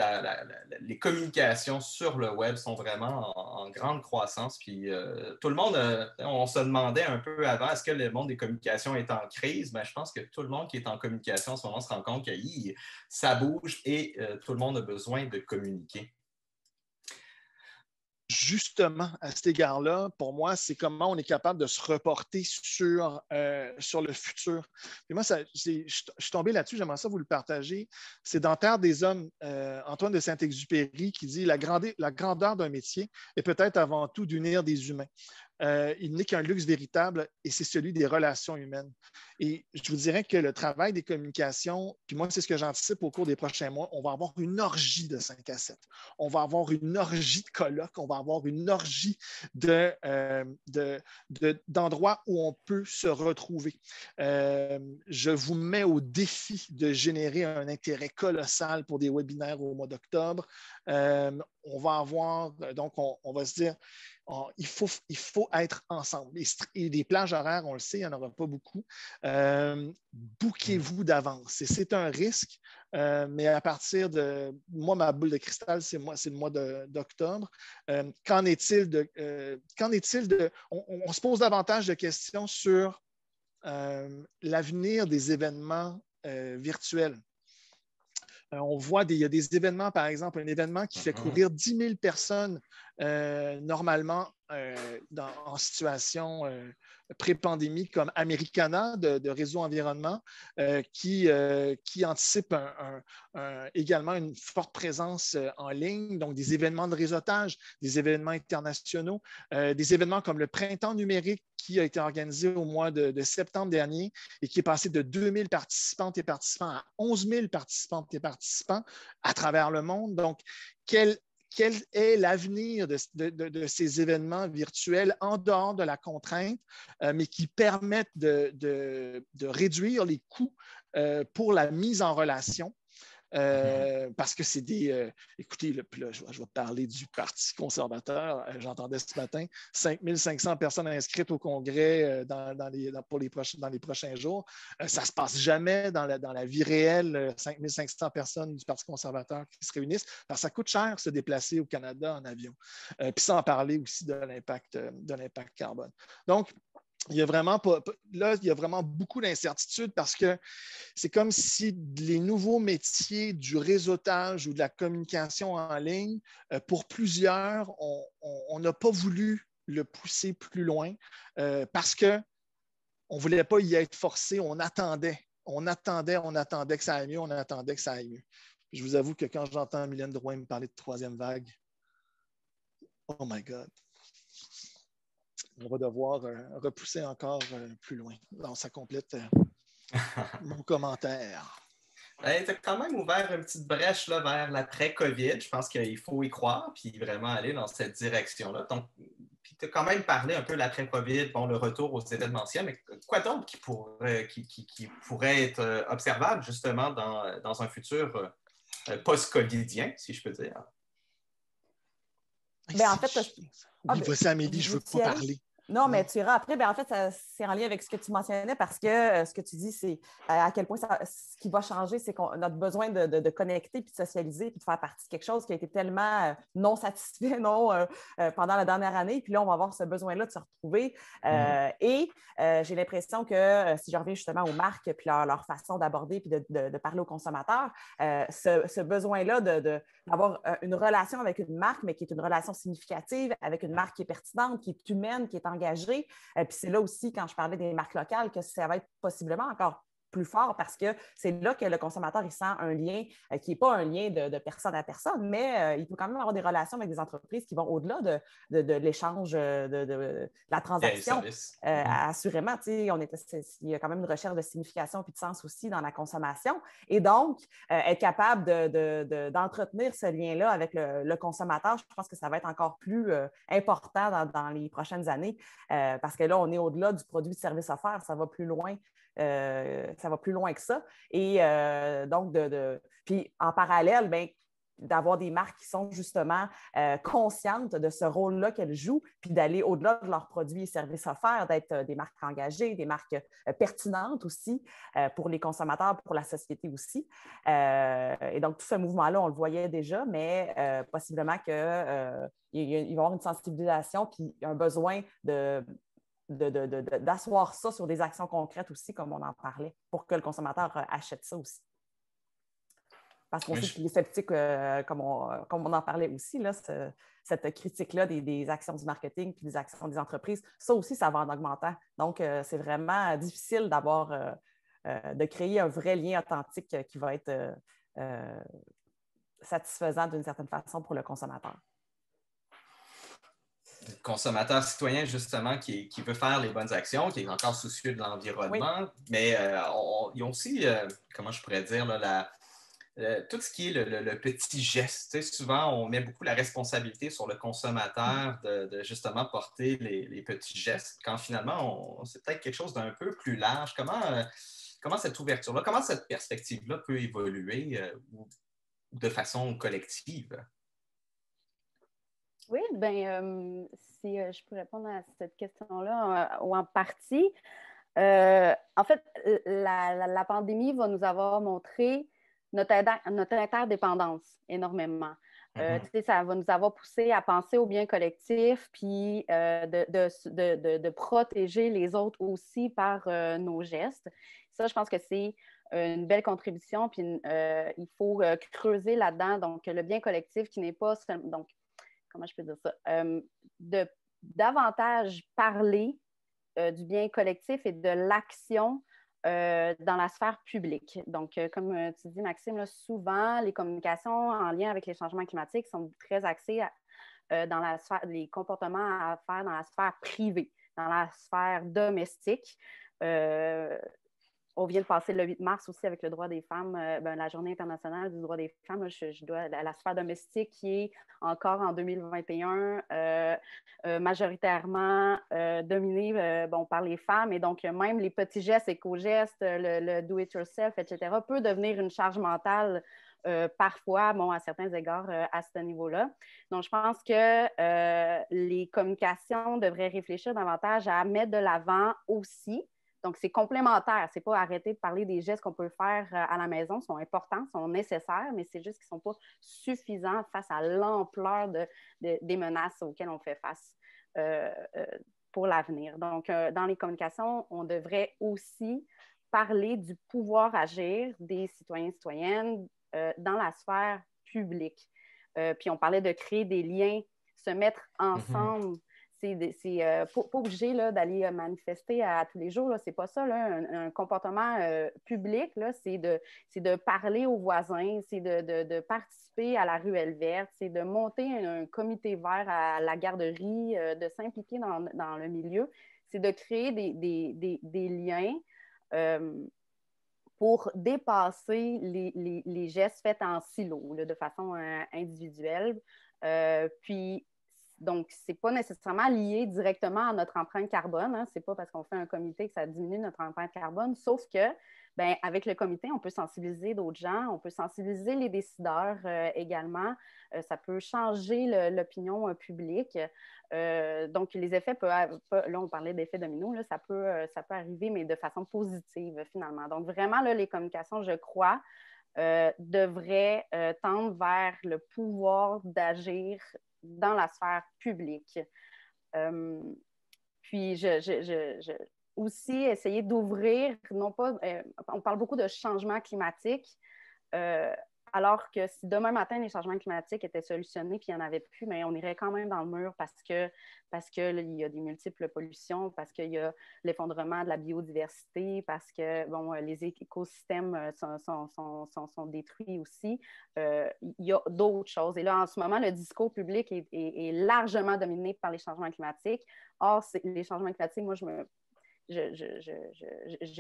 les communications sur le web sont vraiment en grande croissance. Puis, tout le monde, on se demandait un peu avant, est-ce que le monde des communications est en crise? Bien, je pense que tout le monde qui est en communication en ce moment se rend compte que ça bouge et tout le monde a besoin de communiquer. Justement, à cet égard-là, pour moi, c'est comment on est capable de se reporter sur le futur. Et moi, je suis tombé là-dessus, j'aimerais ça vous le partager. C'est dans Terre des hommes, Antoine de Saint-Exupéry qui dit « La grandeur d'un métier est peut-être avant tout d'unir des humains. Il n'est qu'un luxe véritable et c'est celui des relations humaines. » Et je vous dirais que le travail des communications, puis moi, c'est ce que j'anticipe au cours des prochains mois, on va avoir une orgie de 5 à 7. On va avoir une orgie de colloques, on va avoir une orgie d'endroits où on peut se retrouver. Je vous mets au défi de générer un intérêt colossal pour des webinaires au mois d'octobre. On va avoir, donc on va se dire, il faut être ensemble. Et des plages horaires, on le sait, il n'y en aura pas beaucoup. Bouquez-vous d'avance. Et c'est un risque, mais à partir de... Moi, ma boule de cristal, c'est le mois d'octobre. Qu'en est-il de... On se pose davantage de questions sur l'avenir des événements virtuels. On voit il y a des événements, par exemple, un événement qui fait courir 10 000 personnes normalement en situation pré-pandémie comme Americana de Réseau Environnement qui anticipe également une forte présence en ligne, donc des événements de réseautage, des événements internationaux, des événements comme le Printemps numérique qui a été organisé au mois de septembre dernier et qui est passé de 2 000 participantes et participants à 11 000 participantes et participants à travers le monde. Donc, quel est l'avenir de ces événements virtuels en dehors de la contrainte, mais qui permettent de réduire les coûts pour la mise en relation? Parce que c'est des... écoutez, là, je vais parler du Parti conservateur. J'entendais ce matin 5 500 personnes inscrites au Congrès dans les prochains jours. Ça ne se passe jamais dans la vie réelle, 5 500 personnes du Parti conservateur qui se réunissent. Parce que ça coûte cher se déplacer au Canada en avion. Puis sans parler aussi de l'impact carbone. Donc, il y a vraiment beaucoup d'incertitudes parce que c'est comme si les nouveaux métiers du réseautage ou de la communication en ligne, pour plusieurs, on n'a pas voulu le pousser plus loin parce qu'on ne voulait pas y être forcé. On attendait que ça aille mieux, Puis je vous avoue que quand j'entends Mylène Drouin me parler de troisième vague, oh my God! On va devoir repousser encore plus loin. Alors, ça complète mon commentaire. Tu as quand même ouvert une petite brèche là, vers l'après-COVID. Je pense qu'il faut y croire puis vraiment aller dans cette direction-là. Donc, puis tu as quand même parlé un peu de l'après-COVID, bon, le retour aux événementiels, mais quoi d'autre qui pourrait être observable justement dans un futur post-covidien, si je peux dire? Ben, en fait, oui, vas-y, Amélie, je ne veux pas parler. Non, mais tu iras après. En fait, c'est en lien avec ce que tu mentionnais parce que ce que tu dis, c'est à quel point ce qui va changer, c'est notre besoin de connecter, puis de socialiser, puis de faire partie de quelque chose qui a été tellement non satisfait pendant la dernière année. Puis là, on va avoir ce besoin-là de se retrouver. Et j'ai l'impression que si je reviens justement aux marques, puis leur façon d'aborder, puis de parler aux consommateurs, ce besoin-là d'avoir une relation avec une marque, mais qui est une relation significative, avec une marque qui est pertinente, qui est humaine, qui est engagée. Puis c'est là aussi, quand je parlais des marques locales, que ça va être possiblement encore plus fort parce que c'est là que le consommateur il sent un lien qui n'est pas un lien de personne à personne, mais il peut quand même avoir des relations avec des entreprises qui vont au-delà de l'échange, de la transaction. Assurément, il y a quand même une recherche de signification et de sens aussi dans la consommation. Et donc, être capable d'entretenir ce lien-là avec le consommateur, je pense que ça va être encore plus important dans les prochaines années parce que là, on est au-delà du produit de service offert, ça va plus loin. Ça va plus loin que ça. Et donc, puis en parallèle, bien, d'avoir des marques qui sont justement conscientes de ce rôle-là qu'elles jouent, puis d'aller au-delà de leurs produits et services offerts, d'être des marques engagées, des marques pertinentes aussi pour les consommateurs, pour la société aussi. Et donc, tout ce mouvement-là, on le voyait déjà, mais possiblement qu'il va y avoir une sensibilisation, puis un besoin d'asseoir ça sur des actions concrètes aussi, comme on en parlait, pour que le consommateur achète ça aussi. Parce qu'on sait qu'il est sceptique, comme on en parlait aussi, là, cette critique-là des actions du marketing puis des actions des entreprises, ça aussi, ça va en augmentant. Donc, c'est vraiment difficile de créer un vrai lien authentique qui va être satisfaisant d'une certaine façon pour le consommateur. Consommateur citoyen, justement, qui veut faire les bonnes actions, qui est encore soucieux de l'environnement, oui. Mais ils ont aussi, comment je pourrais dire, là, tout ce qui est le petit geste. Tu sais, souvent, on met beaucoup la responsabilité sur le consommateur de justement porter les petits gestes, quand finalement, c'est peut-être quelque chose d'un peu plus large. Comment cette ouverture-là, comment cette perspective-là peut évoluer de façon collective? Oui, bien, si je peux répondre à cette question-là, ou en partie, En fait, la pandémie va nous avoir montré notre interdépendance énormément. Ça va nous avoir poussé à penser au bien collectif, puis de protéger les autres aussi par nos gestes. Ça, je pense que c'est une belle contribution, puis il faut creuser là-dedans. Donc, le bien collectif qui n'est pas seulement... Donc, comment je peux dire ça? De davantage parler du bien collectif et de l'action dans la sphère publique. Donc, comme tu dis, Maxime, là, souvent, les communications en lien avec les changements climatiques sont très axées dans la sphère, les comportements à faire dans la sphère privée, dans la sphère domestique. On vient de passer le 8 mars aussi avec le droit des femmes, la Journée internationale du droit des femmes. Je dois la sphère domestique qui est encore en 2021 majoritairement dominée par les femmes. Et donc, même les petits gestes, éco-gestes, le do-it-yourself, etc., peut devenir une charge mentale parfois, à certains égards, à ce niveau-là. Donc, je pense que les communications devraient réfléchir davantage à mettre de l'avant aussi. Donc, c'est complémentaire. Ce n'est pas arrêter de parler des gestes qu'on peut faire à la maison. Ils sont importants, sont nécessaires, mais c'est juste qu'ils ne sont pas suffisants face à l'ampleur des menaces auxquelles on fait face pour l'avenir. Donc, dans les communications, on devrait aussi parler du pouvoir agir des citoyens et citoyennes dans la sphère publique. Puis, on parlait de créer des liens, se mettre ensemble. C'est pas obligé d'aller manifester à tous les jours. C'est pas ça. Un comportement public, c'est de parler aux voisins, c'est de participer à la ruelle verte, c'est de monter un comité vert à la garderie, de s'impliquer dans le milieu. C'est de créer des liens pour dépasser les gestes faits en silo, de façon individuelle. Puis, donc, ce n'est pas nécessairement lié directement à notre empreinte carbone. Ce n'est pas parce qu'on fait un comité que ça diminue notre empreinte carbone, sauf que, avec le comité, on peut sensibiliser d'autres gens, on peut sensibiliser les décideurs également. Ça peut changer l'opinion publique. Donc, les effets peuvent... Là, on parlait d'effets dominos, ça peut arriver, mais de façon positive, finalement. Donc, vraiment, là, les communications, je crois, devraient tendre vers le pouvoir d'agir dans la sphère publique. Puis, aussi essayer d'ouvrir, non pas, on parle beaucoup de changement climatique, alors que si demain matin, les changements climatiques étaient solutionnés puis il n'y en avait plus, mais on irait quand même dans le mur parce que là, il y a des multiples pollutions, parce qu'il y a l'effondrement de la biodiversité, parce que les écosystèmes sont détruits aussi. Il y a d'autres choses. Et là, en ce moment, le discours public est largement dominé par les changements climatiques. Or, les changements climatiques, moi, je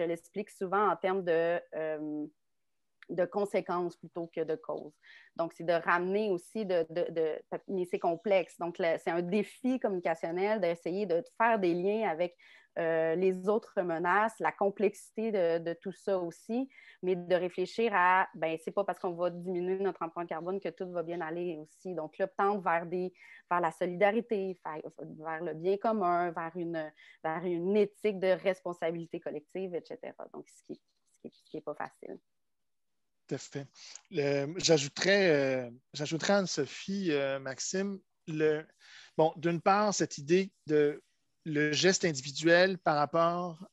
l'explique souvent en termes de conséquences plutôt que de causes. Donc, c'est de ramener aussi mais c'est complexe. Donc, c'est un défi communicationnel d'essayer de faire des liens avec les autres menaces, la complexité de tout ça aussi, mais de réfléchir à, c'est pas parce qu'on va diminuer notre empreinte carbone que tout va bien aller aussi. Donc, là, tendre vers la solidarité, vers le bien commun, vers une éthique de responsabilité collective, etc. Donc, ce qui est pas facile. Tout à fait. J'ajouterais Anne-Sophie, Maxime, d'une part, cette idée de le geste individuel par rapport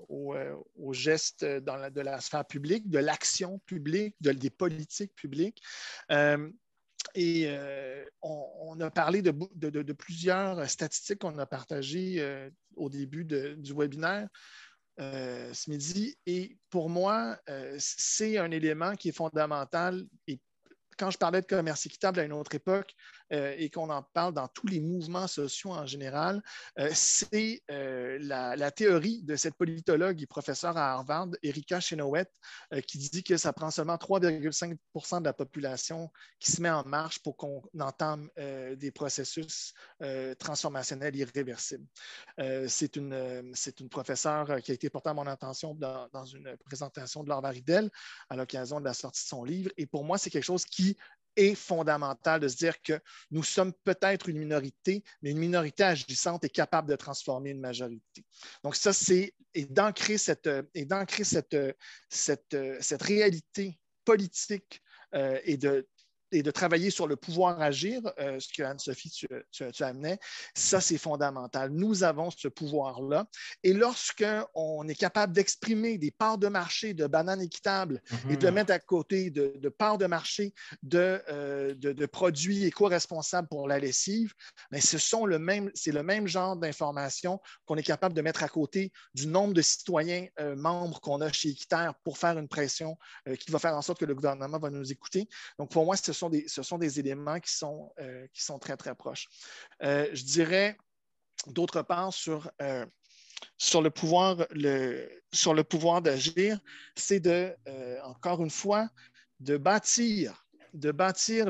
au geste de la sphère publique, de l'action publique, des politiques publiques. Et on a parlé de plusieurs statistiques qu'on a partagées au début du webinaire. Ce midi. Et pour moi, c'est un élément qui est fondamental. Et quand je parlais de commerce équitable à une autre époque et qu'on en parle dans tous les mouvements sociaux en général, c'est la théorie de cette politologue et professeure à Harvard, Erika Chenoweth, qui dit que ça prend seulement 3,5 % de la population qui se met en marche pour qu'on entame des processus transformationnels irréversibles. C'est une professeure qui a été portée à mon attention dans une présentation de Laure Varidel à l'occasion de la sortie de son livre. Et pour moi, c'est quelque chose qui est fondamental de se dire que nous sommes peut-être une minorité, mais une minorité agissante est capable de transformer une majorité. Donc ça, c'est d'ancrer cette réalité politique et de travailler sur le pouvoir agir, ce que Anne-Sophie, tu amenais, ça, c'est fondamental. Nous avons ce pouvoir-là. Et lorsqu'on est capable d'exprimer des parts de marché de bananes équitables et de mettre à côté de parts de marché de produits éco-responsables pour la lessive, mais c'est le même genre d'informations qu'on est capable de mettre à côté du nombre de citoyens membres qu'on a chez Équiterre pour faire une pression qui va faire en sorte que le gouvernement va nous écouter. Donc, pour moi, ce sont des éléments qui sont très, très proches. Je dirais, d'autre part, sur le pouvoir d'agir, c'est encore une fois, de bâtir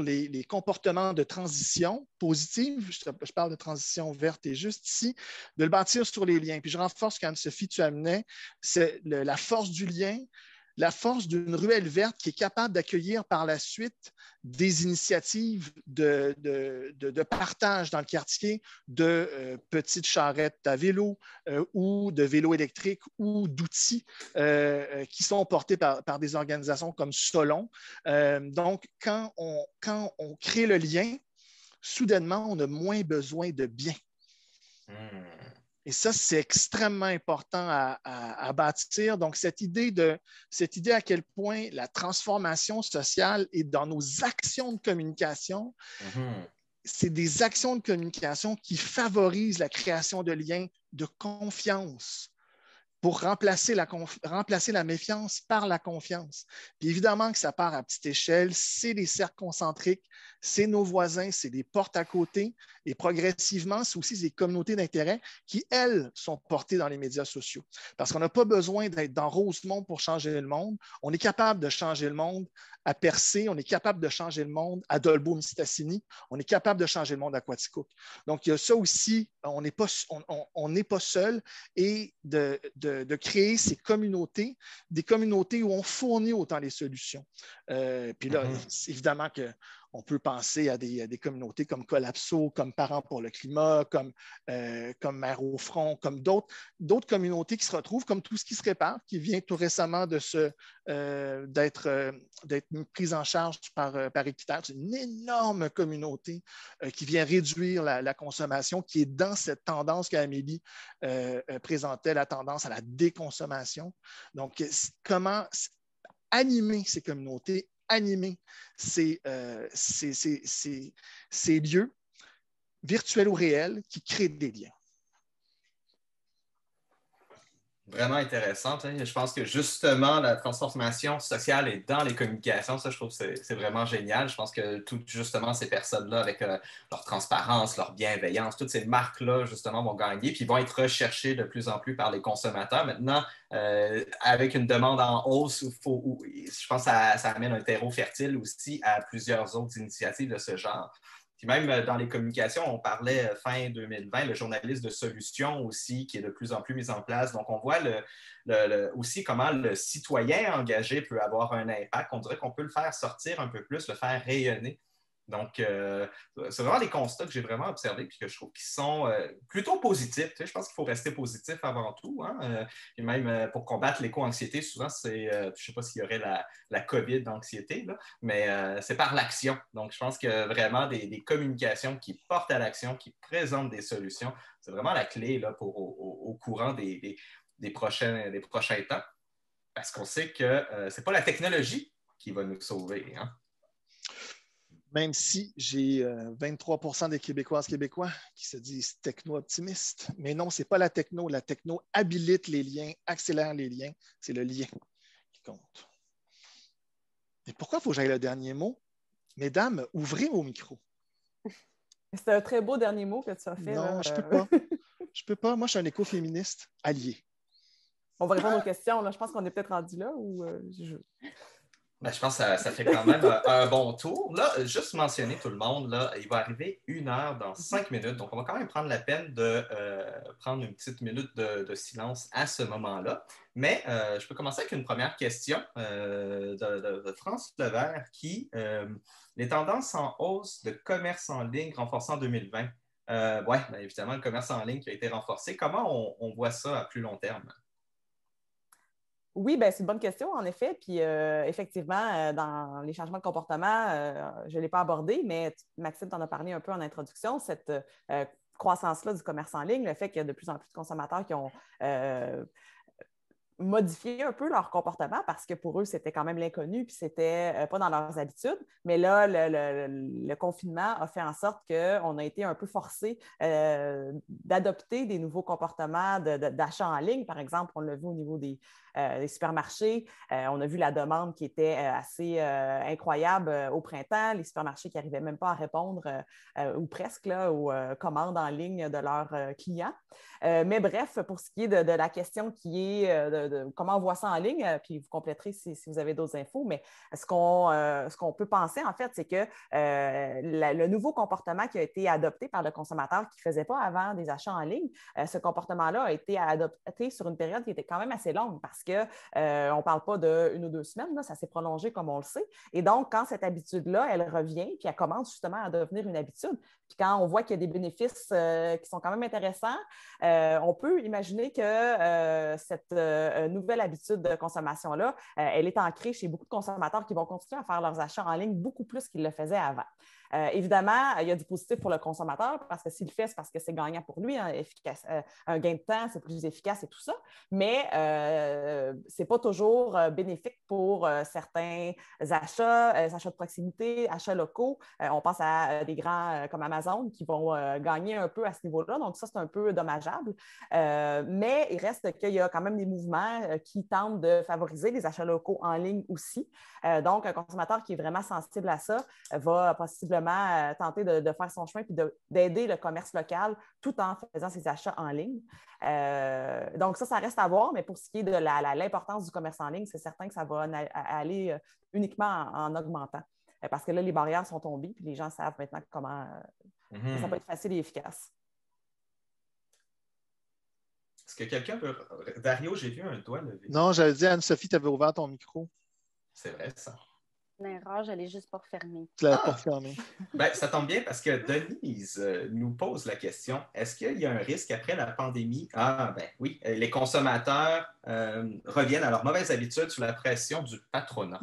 les comportements de transition positive, je parle de transition verte et juste ici, de le bâtir sur les liens. Puis je renforce ce qu'Anne-Sophie, tu amenais, c'est la force du lien, la force d'une ruelle verte qui est capable d'accueillir par la suite des initiatives de partage dans le quartier de petites charrettes à vélo ou de vélos électriques ou d'outils qui sont portés par des organisations comme Solon. Donc, quand on crée le lien, soudainement, on a moins besoin de biens. Et ça, c'est extrêmement important à bâtir. Donc, cette idée à quel point la transformation sociale est dans nos actions de communication, c'est des actions de communication qui favorisent la création de liens de confiance pour remplacer la méfiance par la confiance. Puis évidemment que ça part à petite échelle, c'est des cercles concentriques, c'est nos voisins, c'est des portes à côté, et progressivement, c'est aussi des communautés d'intérêt qui, elles, sont portées dans les médias sociaux. Parce qu'on n'a pas besoin d'être dans Rosemont pour changer le monde. On est capable de changer le monde à Percé, on est capable de changer le monde à Dolbeau-Mistassini, on est capable de changer le monde à Quaticook. Donc, il y a ça aussi, on n'est pas seul, et de créer ces communautés, des communautés où on fournit autant les solutions. Puis là, évidemment qu'on peut penser à des communautés comme Collapso, comme Parents pour le climat, comme Mères au front, comme d'autres communautés qui se retrouvent, comme Tout ce qui se répare, qui vient tout récemment d'être prise en charge par Équiterre. C'est une énorme communauté qui vient réduire la consommation, qui est dans cette tendance qu'Amélie présentait, la tendance à la déconsommation. Donc, comment animer ces communautés, animer ces lieux virtuels ou réels qui créent des liens. Vraiment intéressante. Hein? Je pense que justement, la transformation sociale est dans les communications. Ça, je trouve que c'est vraiment génial. Je pense que toutes justement ces personnes-là, avec leur transparence, leur bienveillance, toutes ces marques-là, justement, vont gagner, puis vont être recherchées de plus en plus par les consommateurs. Maintenant, avec une demande en hausse, je pense que ça amène un terreau fertile aussi à plusieurs autres initiatives de ce genre. Puis même dans les communications, on parlait fin 2020, le journaliste de solutions aussi, qui est de plus en plus mis en place. Donc, on voit aussi comment le citoyen engagé peut avoir un impact. On dirait qu'on peut le faire sortir un peu plus, le faire rayonner. Donc, c'est vraiment des constats que j'ai vraiment observés et que je trouve qui sont plutôt positifs. Tu sais, je pense qu'il faut rester positif avant tout. Hein? Et même pour combattre l'éco-anxiété, souvent, je ne sais pas s'il y aurait la COVID d'anxiété, là, mais c'est par l'action. Donc, je pense que vraiment des communications qui portent à l'action, qui présentent des solutions, c'est vraiment la clé là, au courant des prochains temps. Parce qu'on sait que ce n'est pas la technologie qui va nous sauver. Hein? Même si j'ai 23% des Québécoises Québécois qui se disent techno-optimistes. Mais non, ce n'est pas la techno. La techno habilite les liens, accélère les liens. C'est le lien qui compte. Et pourquoi il faut que j'aille le dernier mot? Mesdames, ouvrez vos micros. C'est un très beau dernier mot que tu as fait. Non, là. je ne peux pas. Je peux pas. Moi, je suis un écoféministe allié. On va répondre aux questions. Là. Je pense qu'on est peut-être rendu là. Ben, je pense que ça fait quand même un bon tour. Là, juste mentionner tout le monde, là, il va arriver 1 heure dans 5 minutes. Donc, on va quand même prendre la peine de prendre une petite minute de silence à ce moment-là. Mais je peux commencer avec une première question de France Levert qui, les tendances en hausse de commerce en ligne renforcées en 2020. Oui, ben, évidemment, le commerce en ligne qui a été renforcé. Comment on voit ça à plus long terme? Oui, ben, c'est une bonne question, en effet. Puis, effectivement, dans les changements de comportement, je ne l'ai pas abordé, mais Maxime t'en a parlé un peu en introduction, cette croissance-là du commerce en ligne, le fait qu'il y a de plus en plus de consommateurs qui ont modifier un peu leur comportement parce que pour eux, c'était quand même l'inconnu puis c'était pas dans leurs habitudes. Mais là, le confinement a fait en sorte qu'on a été un peu forcé d'adopter des nouveaux comportements d'achat en ligne. Par exemple, on l'a vu au niveau des supermarchés. On a vu la demande qui était assez incroyable au printemps. Les supermarchés qui n'arrivaient même pas à répondre ou presque là, aux commandes en ligne de leurs clients. Mais bref, pour ce qui est de la question qui est de comment on voit ça en ligne, puis vous compléterez si vous avez d'autres infos, mais ce qu'on peut penser, en fait, c'est que le nouveau comportement qui a été adopté par le consommateur qui ne faisait pas avant des achats en ligne, ce comportement-là a été adopté sur une période qui était quand même assez longue parce qu'on ne parle pas d'1 ou 2 semaines, là, ça s'est prolongé comme on le sait. Et donc, quand cette habitude-là, elle revient, puis elle commence justement à devenir une habitude, puis quand on voit qu'il y a des bénéfices qui sont quand même intéressants, on peut imaginer que cette nouvelle habitude de consommation-là, elle est ancrée chez beaucoup de consommateurs qui vont continuer à faire leurs achats en ligne beaucoup plus qu'ils le faisaient avant. Évidemment, il y a du positif pour le consommateur parce que s'il le fait, c'est parce que c'est gagnant pour lui, hein, un gain de temps, c'est plus efficace et tout ça, mais ce n'est pas toujours bénéfique pour certains achats, achats de proximité, achats locaux. On pense à des grands comme Amazon qui vont gagner un peu à ce niveau-là, donc ça, c'est un peu dommageable. Mais il reste qu'il y a quand même des mouvements qui tentent de favoriser les achats locaux en ligne aussi. Donc, un consommateur qui est vraiment sensible à ça va possiblement tenter de faire son chemin et d'aider le commerce local tout en faisant ses achats en ligne. Donc, ça reste à voir, mais pour ce qui est de l'importance du commerce en ligne, c'est certain que ça va aller uniquement en augmentant. Parce que là, les barrières sont tombées puis les gens savent maintenant comment ça peut être facile et efficace. Est-ce que quelqu'un veut... Dario, j'ai vu un doigt levé. Non, j'avais dit Anne-Sophie, tu avais ouvert ton micro. C'est vrai, ça. Une erreur, je l'ai juste pas refermé. Tu l'avais pas refermé. Ben, ça tombe bien parce que Denise nous pose la question, est-ce qu'il y a un risque après la pandémie? Ah, ben oui, les consommateurs reviennent à leurs mauvaises habitudes sous la pression du patronat.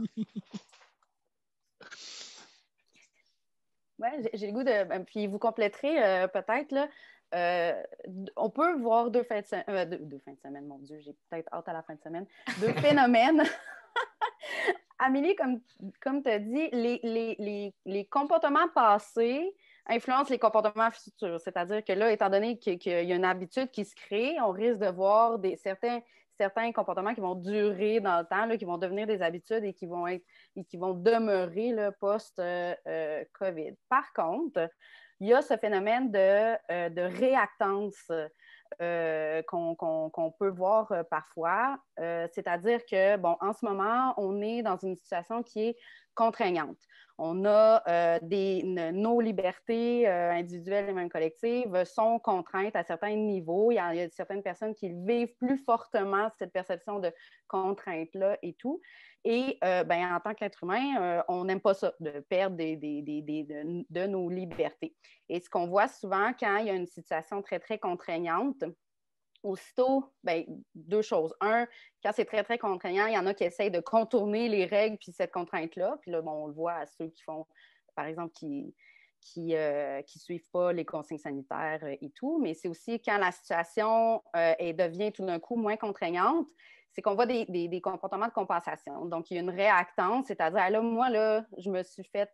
Oui, j'ai le goût de... Puis vous compléterez peut-être, là. On peut voir deux fins de semaine, mon Dieu, j'ai peut-être hâte à la fin de semaine. Deux phénomènes. Amélie, comme tu as dit, les comportements passés influencent les comportements futurs. C'est-à-dire que là, étant donné qu'il y a une habitude qui se crée, on risque de voir certains comportements qui vont durer dans le temps, là, qui vont devenir des habitudes et qui vont demeurer post-COVID. Par contre, il y a ce phénomène de réactance qu'on peut voir parfois. C'est-à-dire que, bon, en ce moment, on est dans une situation qui est contraignante. On a nos libertés individuelles et même collectives sont contraintes à certains niveaux. Il y a certaines personnes qui vivent plus fortement cette perception de contrainte-là et tout. Et en tant qu'être humain, on n'aime pas ça, de perdre de nos libertés. Et ce qu'on voit souvent quand il y a une situation très, très contraignante, aussitôt, deux choses. Un, quand c'est très, très contraignant, il y en a qui essayent de contourner les règles puis cette contrainte-là. Puis là, bon, on le voit à ceux qui font, par exemple, qui suivent pas les consignes sanitaires et tout. Mais c'est aussi quand la situation devient tout d'un coup moins contraignante, c'est qu'on voit des comportements de compensation. Donc, il y a une réactance, c'est-à-dire, là, moi, là, je me suis fait,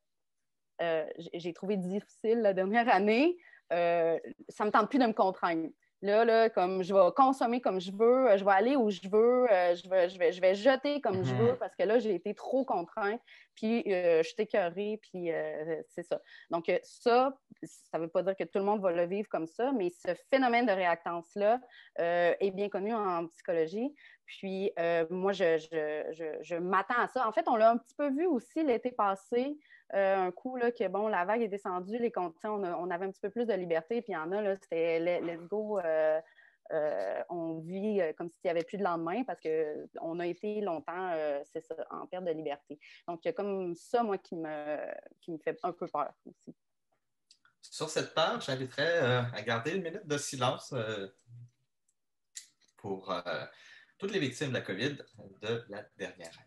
j'ai trouvé difficile la dernière année, ça ne me tente plus de me contraindre. Là, comme je vais consommer comme je veux, je vais aller où je veux, je vais jeter comme je veux parce que là, j'ai été trop contrainte, puis je suis écœurée, puis c'est ça. Donc, ça ne veut pas dire que tout le monde va le vivre comme ça, mais ce phénomène de réactance-là est bien connu en psychologie. Puis, moi, je m'attends à ça. En fait, on l'a un petit peu vu aussi l'été passé. Un coup, là, que bon, la vague est descendue, les conditions, on avait un petit peu plus de liberté, puis il y en a, là, c'était let's go, on vit comme s'il n'y avait plus de lendemain parce qu'on a été longtemps, c'est ça, en perte de liberté. Donc, il y a comme ça, moi, qui me fait un peu peur aussi. Sur cette page, j'inviterais à garder une minute de silence pour toutes les victimes de la COVID de la dernière année.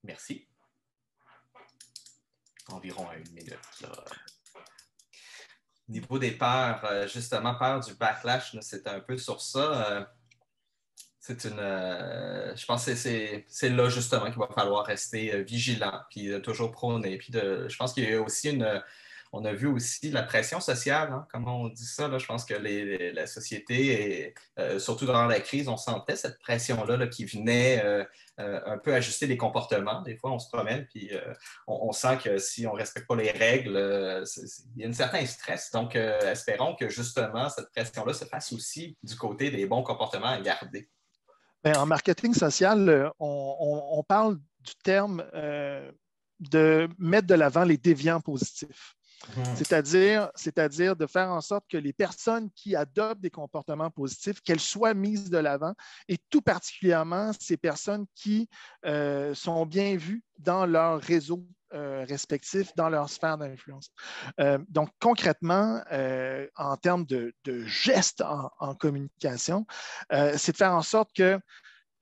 Merci. Environ à 1 minute. Là. Au niveau des peurs, justement, peur du backlash, c'est un peu sur ça. C'est une. Je pense que c'est là, justement, qu'il va falloir rester vigilant, puis toujours prôner. Puis je pense qu'il y a aussi on a vu aussi la pression sociale, hein, comment on dit ça. Là, je pense que la société, surtout dans la crise, on sentait cette pression-là là, qui venait un peu ajuster les comportements. Des fois, on se promène, puis on sent que si on ne respecte pas les règles, il y a un certain stress. Donc, espérons que justement, cette pression-là se fasse aussi du côté des bons comportements à garder. Bien, en marketing social, on parle du terme de mettre de l'avant les déviants positifs. C'est-à-dire de faire en sorte que les personnes qui adoptent des comportements positifs, qu'elles soient mises de l'avant, et tout particulièrement ces personnes qui sont bien vues dans leur réseau respectifs, dans leur sphère d'influence. Donc, concrètement, en termes de gestes en communication, c'est de faire en sorte que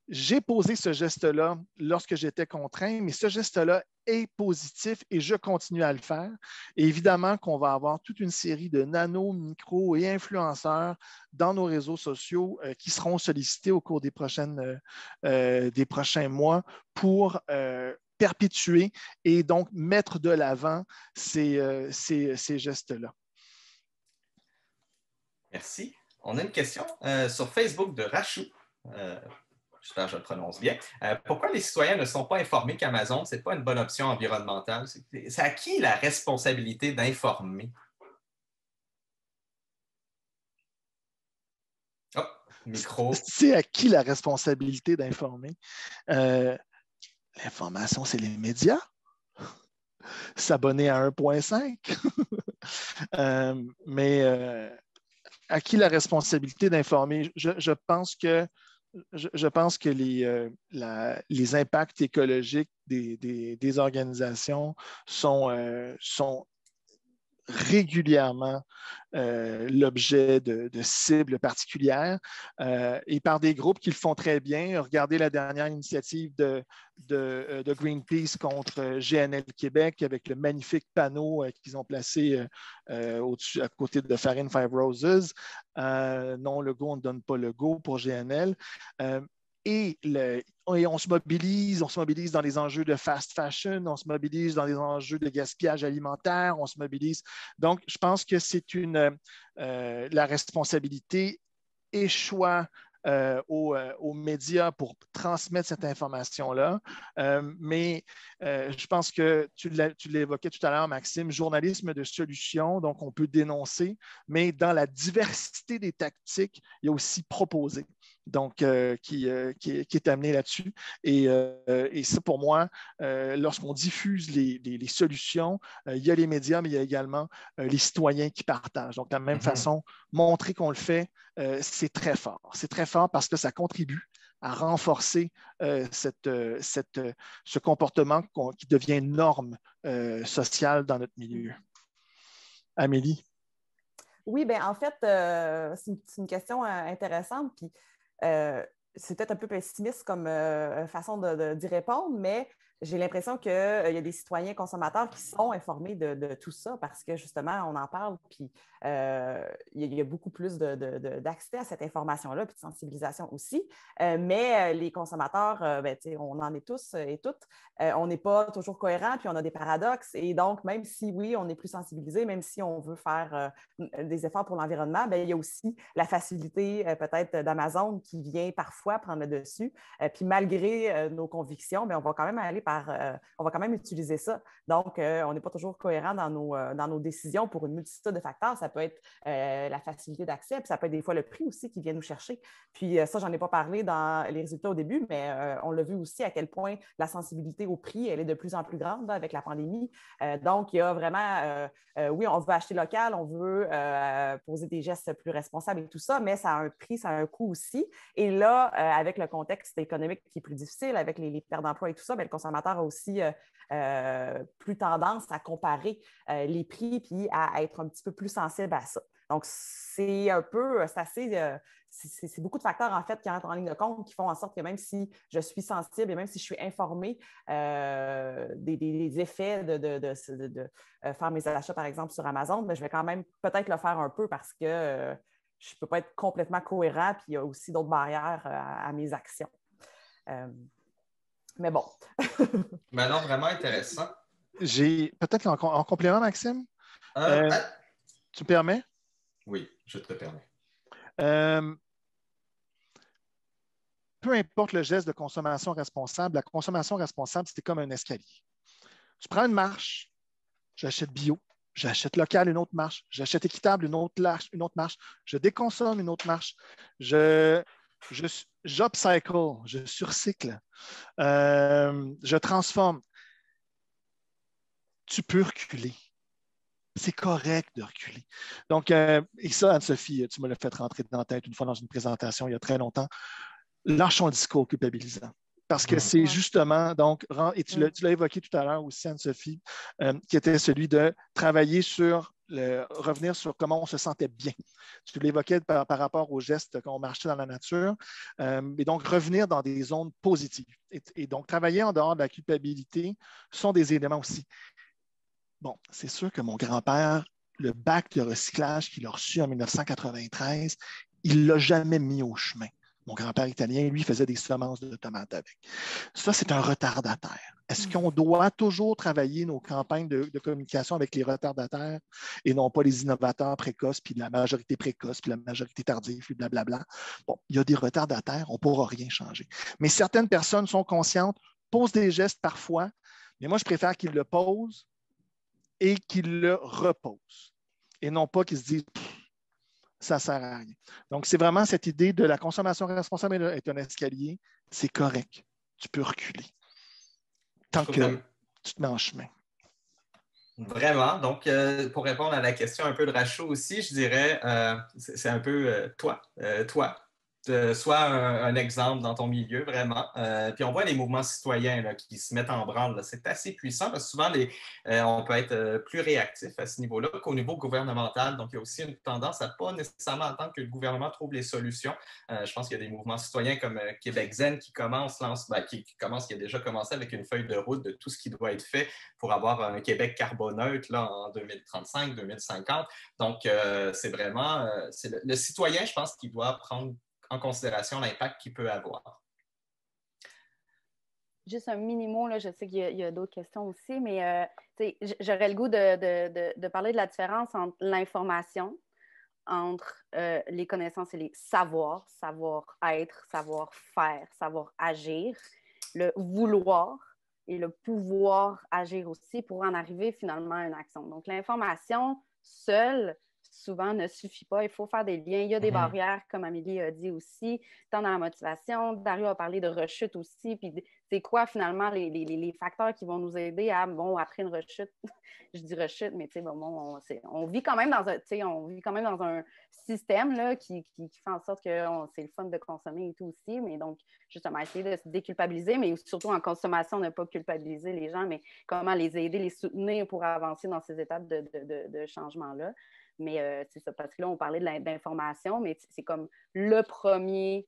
j'ai posé ce geste-là lorsque j'étais contraint, mais ce geste-là est positif et je continue à le faire. Et évidemment qu'on va avoir toute une série de nano, micro et influenceurs dans nos réseaux sociaux qui seront sollicités au cours des prochains mois pour perpétuer et donc mettre de l'avant ces gestes-là. Merci. On a une question sur Facebook de Rachou. J'espère que je le prononce bien. Pourquoi les citoyens ne sont pas informés qu'Amazon, ce n'est pas une bonne option environnementale? C'est à qui la responsabilité d'informer? Oh, micro. C'est à qui la responsabilité d'informer? L'information, c'est les médias. S'abonner à 1.5. Mais à qui la responsabilité d'informer? Je pense que les impacts écologiques des organisations sont régulièrement l'objet de cibles particulières et par des groupes qui le font très bien. Regardez la dernière initiative de Greenpeace contre GNL Québec avec le magnifique panneau qu'ils ont placé au-dessus, à côté de Farine Five Roses. Non, le go, on ne donne pas le go pour GNL. Et on se mobilise dans les enjeux de fast fashion, on se mobilise dans les enjeux de gaspillage alimentaire, on se mobilise. Donc, je pense que c'est la responsabilité échoit aux médias pour transmettre cette information-là. Mais je pense que tu l'évoquais tout à l'heure, Maxime, journalisme de solution, donc on peut dénoncer, mais dans la diversité des tactiques, il y a aussi proposer. Donc, qui est amené là-dessus. Et ça, pour moi, lorsqu'on diffuse les solutions, il y a les médias, mais il y a également les citoyens qui partagent. Donc, de la même façon, montrer qu'on le fait, c'est très fort. C'est très fort parce que ça contribue à renforcer ce comportement qui devient norme sociale dans notre milieu. Amélie? Oui, bien, en fait, c'est une question intéressante. Puis, c'est peut-être un peu pessimiste comme façon d'y répondre, mais j'ai l'impression qu'il y a des citoyens consommateurs qui sont informés de tout ça parce que justement, on en parle, puis il y a beaucoup plus d'accès à cette information-là, puis de sensibilisation aussi. Mais les consommateurs, on en est tous et toutes. On n'est pas toujours cohérents, puis on a des paradoxes. Et donc, même si, oui, on est plus sensibilisé, même si on veut faire des efforts pour l'environnement, bien, il y a aussi la facilité peut-être d'Amazon qui vient parfois prendre le dessus. Puis malgré nos convictions, bien, on va quand même on va quand même utiliser ça. Donc, on n'est pas toujours cohérent dans nos décisions pour une multitude de facteurs. Ça peut être la facilité d'accès, puis ça peut être des fois le prix aussi qui vient nous chercher. Puis ça, j'en ai pas parlé dans les résultats au début, mais on l'a vu aussi à quel point la sensibilité au prix, elle est de plus en plus grande là, avec la pandémie. Donc, il y a vraiment, oui, on veut acheter local, on veut poser des gestes plus responsables et tout ça, mais ça a un prix, ça a un coût aussi. Et là, avec le contexte économique qui est plus difficile, avec les pertes d'emploi et tout ça, bien, le consommateur a aussi plus tendance à comparer les prix puis à être un petit peu plus sensible à ça. Donc, c'est beaucoup de facteurs, en fait, qui entrent en ligne de compte, qui font en sorte que même si je suis sensible et même si je suis informée des effets de faire mes achats, par exemple, sur Amazon, mais je vais quand même peut-être le faire un peu parce que je ne peux pas être complètement cohérent, puis il y a aussi d'autres barrières à mes actions. Mais bon. Mais non, vraiment intéressant. J'ai peut-être en complément, Maxime, tu me permets? Oui, je te permets. Peu importe le geste de consommation responsable, la consommation responsable, c'est comme un escalier. Tu prends une marche, j'achète bio, j'achète local, une autre marche, j'achète équitable, une autre marche, je déconsomme, une autre marche, j'upcycle, je surcycle, je transforme. Tu peux reculer. C'est correct de reculer. Donc, et ça, Anne-Sophie, tu me l'as fait rentrer dans la tête une fois dans une présentation il y a très longtemps. Lâchons le discours culpabilisant. Parce que c'est justement, donc, et tu l'as évoqué tout à l'heure aussi, Anne-Sophie, qui était celui de travailler sur, revenir sur comment on se sentait bien. Tu l'évoquais par rapport aux gestes quand on marchait dans la nature, et donc revenir dans des zones positives. Et donc, travailler en dehors de la culpabilité sont des éléments aussi. Bon, c'est sûr que mon grand-père, le bac de recyclage qu'il a reçu en 1993, il ne l'a jamais mis au chemin. Mon grand-père italien, lui, faisait des semences de tomates avec. Ça, c'est un retardataire. Est-ce qu'on doit toujours travailler nos campagnes de communication avec les retardataires et non pas les innovateurs précoces, puis la majorité précoce, puis la majorité tardive, puis blablabla? Bon, il y a des retardataires, on ne pourra rien changer. Mais certaines personnes sont conscientes, posent des gestes parfois, mais moi, je préfère qu'ils le posent et qu'ils le reposent. Et non pas qu'ils se disent ça ne sert à rien. Donc, c'est vraiment cette idée de la consommation responsable est un escalier. C'est correct. Tu peux reculer. Tant que tu te mets en chemin. Vraiment. Donc, pour répondre à la question un peu de Rachou aussi, je dirais, c'est un peu toi. Sois un exemple dans ton milieu, vraiment. Puis on voit les mouvements citoyens là, qui se mettent en branle. C'est assez puissant parce que souvent, on peut être plus réactif à ce niveau-là qu'au niveau gouvernemental. Donc, il y a aussi une tendance à ne pas nécessairement attendre que le gouvernement trouve les solutions. Je pense qu'il y a des mouvements citoyens comme Québec Zen qui a déjà commencé avec une feuille de route de tout ce qui doit être fait pour avoir un Québec carboneutre là, en 2035, 2050. Donc, c'est vraiment le citoyen, je pense, qui doit prendre en considération l'impact qu'il peut avoir. Juste un mini-mot, là, je sais qu'il y a d'autres questions aussi, mais j'aurais le goût de parler de la différence entre l'information entre les connaissances et les savoirs, savoir-être, savoir-faire, savoir-agir, le vouloir et le pouvoir agir aussi pour en arriver finalement à une action. Donc, l'information seule, souvent, ne suffit pas. Il faut faire des liens. Il y a des barrières, comme Amélie a dit aussi, tant dans la motivation. Dario a parlé de rechute aussi. Puis c'est quoi, finalement, les facteurs qui vont nous aider à, bon, après une rechute, je dis rechute, mais tu sais, bon, on vit quand même dans un système là, qui fait en sorte que c'est le fun de consommer et tout aussi. Mais donc, justement, essayer de se déculpabiliser, mais surtout en consommation, ne pas culpabiliser les gens, mais comment les aider, les soutenir pour avancer dans ces étapes de changement-là. Mais c'est ça, parce que là, on parlait d'information, mais c'est comme le premier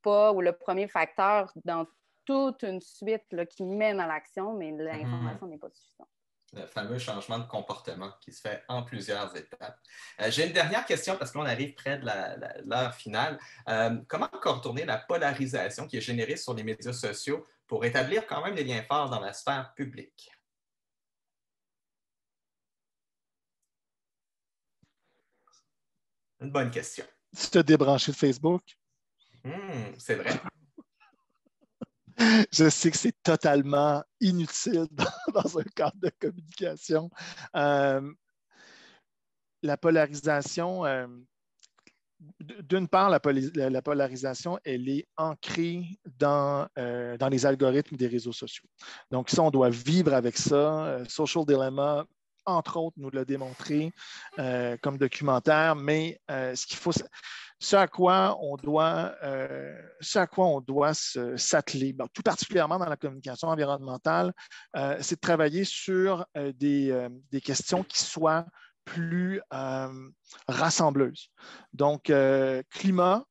pas ou le premier facteur dans toute une suite là, qui mène à l'action, mais l'information n'est pas suffisante. Le fameux changement de comportement qui se fait en plusieurs étapes. J'ai une dernière question parce qu'on arrive près de l'heure finale. Comment contourner la polarisation qui est générée sur les médias sociaux pour établir quand même des liens forts dans la sphère publique? Une bonne question. Tu t'es débranché de Facebook? C'est vrai. Je sais que c'est totalement inutile dans un cadre de communication. La polarisation, d'une part, la polarisation, elle est ancrée dans les algorithmes des réseaux sociaux. Donc, ça, on doit vivre avec ça. Social Dilemma, entre autres, nous l'a démontré comme documentaire, mais ce à quoi on doit s'atteler, tout particulièrement dans la communication environnementale, c'est de travailler sur des questions qui soient plus rassembleuses. Donc, climat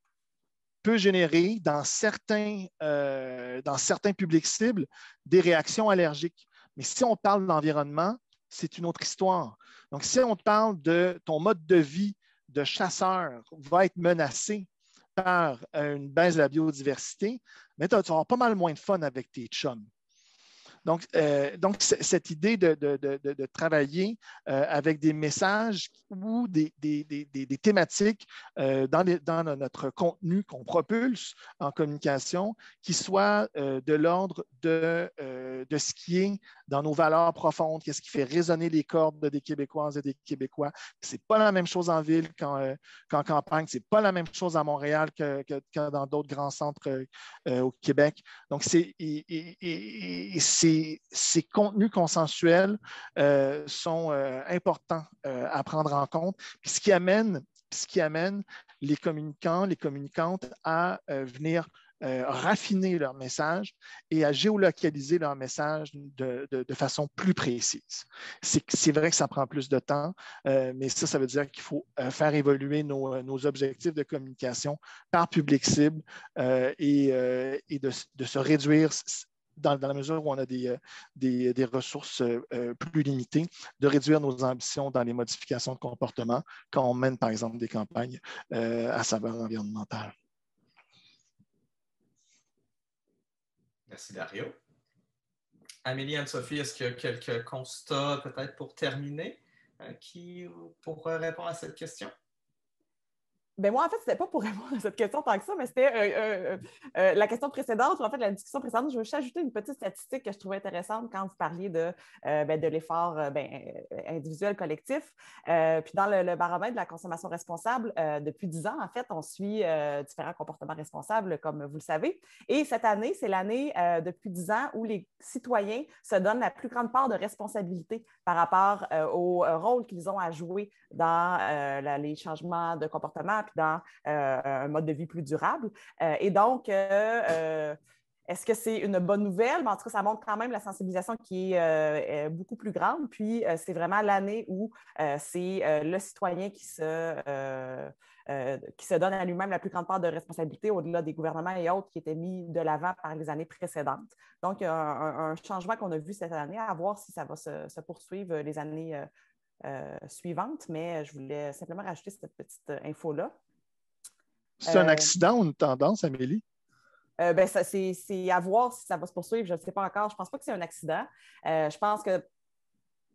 peut générer dans certains publics cibles des réactions allergiques. Mais si on parle d'environnement, c'est une autre histoire. Donc, si on te parle de ton mode de vie de chasseur va être menacé par une baisse de la biodiversité, mais tu vas avoir pas mal moins de fun avec tes chums. Donc cette idée de travailler avec des messages ou des thématiques dans notre contenu qu'on propulse en communication qui soient de l'ordre de ce qui est dans nos valeurs profondes, qu'est-ce qui fait résonner les cordes des Québécoises et des Québécois. Ce n'est pas la même chose en ville qu'en campagne, ce n'est pas la même chose à Montréal que dans d'autres grands centres au Québec. Donc, ces contenus consensuels sont importants à prendre en compte. Puis ce qui amène les communicants, les communicantes à venir raffiner leur message et à géolocaliser leur message de façon plus précise. C'est vrai que ça prend plus de temps, mais ça veut dire qu'il faut faire évoluer nos objectifs de communication par public cible et de se réduire dans la mesure où on a des ressources plus limitées, de réduire nos ambitions dans les modifications de comportement quand on mène, par exemple, des campagnes à saveur environnementale. Merci, Dario. Amélie, Anne-Sophie, est-ce qu'il y a quelques constats, peut-être pour terminer, pour répondre à cette question? Ben moi, en fait, ce n'était pas pour répondre à cette question tant que ça, mais c'était la question précédente, ou en fait, la discussion précédente. Je veux juste ajouter une petite statistique que je trouvais intéressante quand vous parliez de l'effort individuel, collectif. Puis dans le baromètre de la consommation responsable, depuis 10 ans, en fait, on suit différents comportements responsables, comme vous le savez. Et cette année, c'est l'année depuis 10 ans où les citoyens se donnent la plus grande part de responsabilité par rapport au rôle qu'ils ont à jouer dans les changements de comportement puis dans un mode de vie plus durable. Et donc, est-ce que c'est une bonne nouvelle? Mais en tout cas, ça montre quand même la sensibilisation qui est beaucoup plus grande. Puis, c'est vraiment l'année où c'est le citoyen qui se donne à lui-même la plus grande part de responsabilité au-delà des gouvernements et autres qui étaient mis de l'avant par les années précédentes. Donc, un changement qu'on a vu cette année, à voir si ça va se poursuivre les années suivantes, mais je voulais simplement rajouter cette petite info-là. C'est un accident ou une tendance, Amélie? C'est à voir si ça va se poursuivre. Je ne sais pas encore. Je ne pense pas que c'est un accident. Je pense que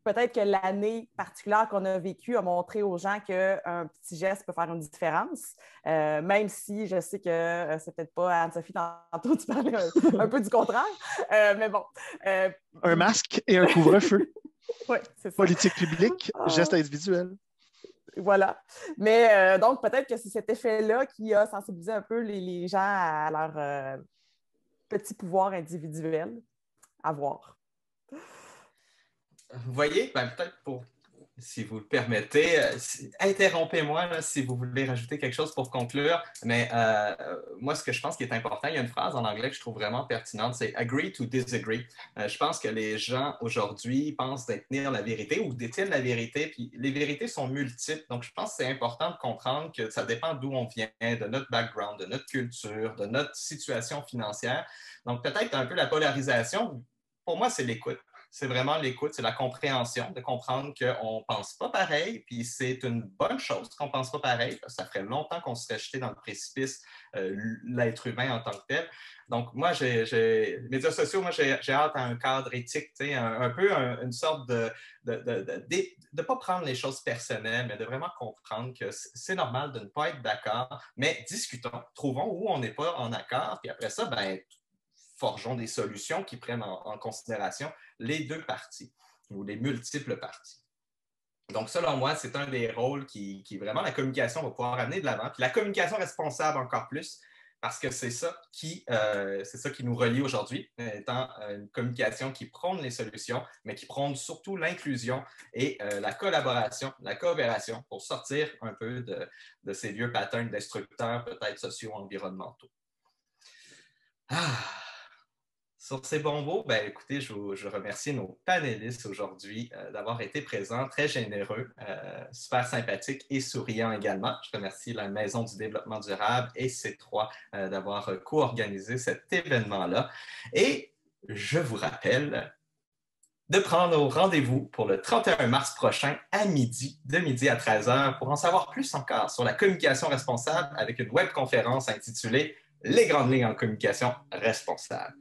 peut-être que l'année particulière qu'on a vécue a montré aux gens qu'un petit geste peut faire une différence, même si je sais que c'est peut-être pas Anne-Sophie, tantôt tu parlais un peu du contraire, mais bon. Un masque et un couvre-feu. Oui, c'est ça. Politique publique, geste individuel. Voilà. Mais donc, peut-être que c'est cet effet-là qui a sensibilisé un peu les gens à leur petit pouvoir individuel à voir. Vous voyez, ben, peut-être si vous le permettez, interrompez-moi là, si vous voulez rajouter quelque chose pour conclure. Mais moi, ce que je pense qui est important, il y a une phrase en anglais que je trouve vraiment pertinente, c'est « agree to disagree ». Je pense que les gens aujourd'hui pensent détenir la vérité ou détiennent la vérité, puis les vérités sont multiples. Donc, je pense que c'est important de comprendre que ça dépend d'où on vient, de notre background, de notre culture, de notre situation financière. Donc, peut-être un peu la polarisation, pour moi, c'est l'écoute. C'est vraiment l'écoute, c'est la compréhension, de comprendre qu'on ne pense pas pareil, puis c'est une bonne chose qu'on ne pense pas pareil. Ça ferait longtemps qu'on serait jeté dans le précipice, l'être humain en tant que tel. Donc, moi, les médias sociaux, moi, j'ai hâte à un cadre éthique, un peu une sorte de ne pas prendre les choses personnelles, mais de vraiment comprendre que c'est normal de ne pas être d'accord, mais discutons, trouvons où on n'est pas en accord, puis après ça, ben, forgeons des solutions qui prennent en considération les deux parties ou les multiples parties. Donc, selon moi, c'est un des rôles qui vraiment la communication va pouvoir amener de l'avant. Puis la communication responsable encore plus, parce que c'est ça qui nous relie aujourd'hui, étant une communication qui prône les solutions, mais qui prône surtout l'inclusion et la collaboration, la coopération pour sortir un peu de ces vieux patterns destructeurs, peut-être socio-environnementaux. Sur ces bons mots, ben, écoutez, je remercie nos panélistes aujourd'hui d'avoir été présents, très généreux, super sympathiques et souriants également. Je remercie la Maison du développement durable et C3 d'avoir co-organisé cet événement-là. Et je vous rappelle de prendre rendez-vous pour le 31 mars prochain à midi, de midi à 13h, pour en savoir plus encore sur la communication responsable avec une webconférence intitulée « Les grandes lignes en communication responsable ».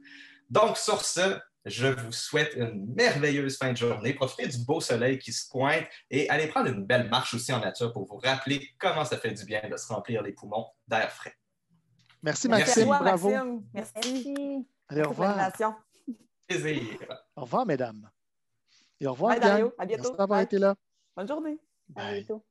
Donc, sur ce, je vous souhaite une merveilleuse fin de journée. Profitez du beau soleil qui se pointe et allez prendre une belle marche aussi en nature pour vous rappeler comment ça fait du bien de se remplir les poumons d'air frais. Merci, Maxime. Merci à toi, bravo. Maxime. Merci. Allez, au revoir. Plaisir. Au revoir, mesdames. Et au revoir, Bye, Dario. Diane. À bientôt. Merci d'avoir été là. Bonne journée. À bientôt.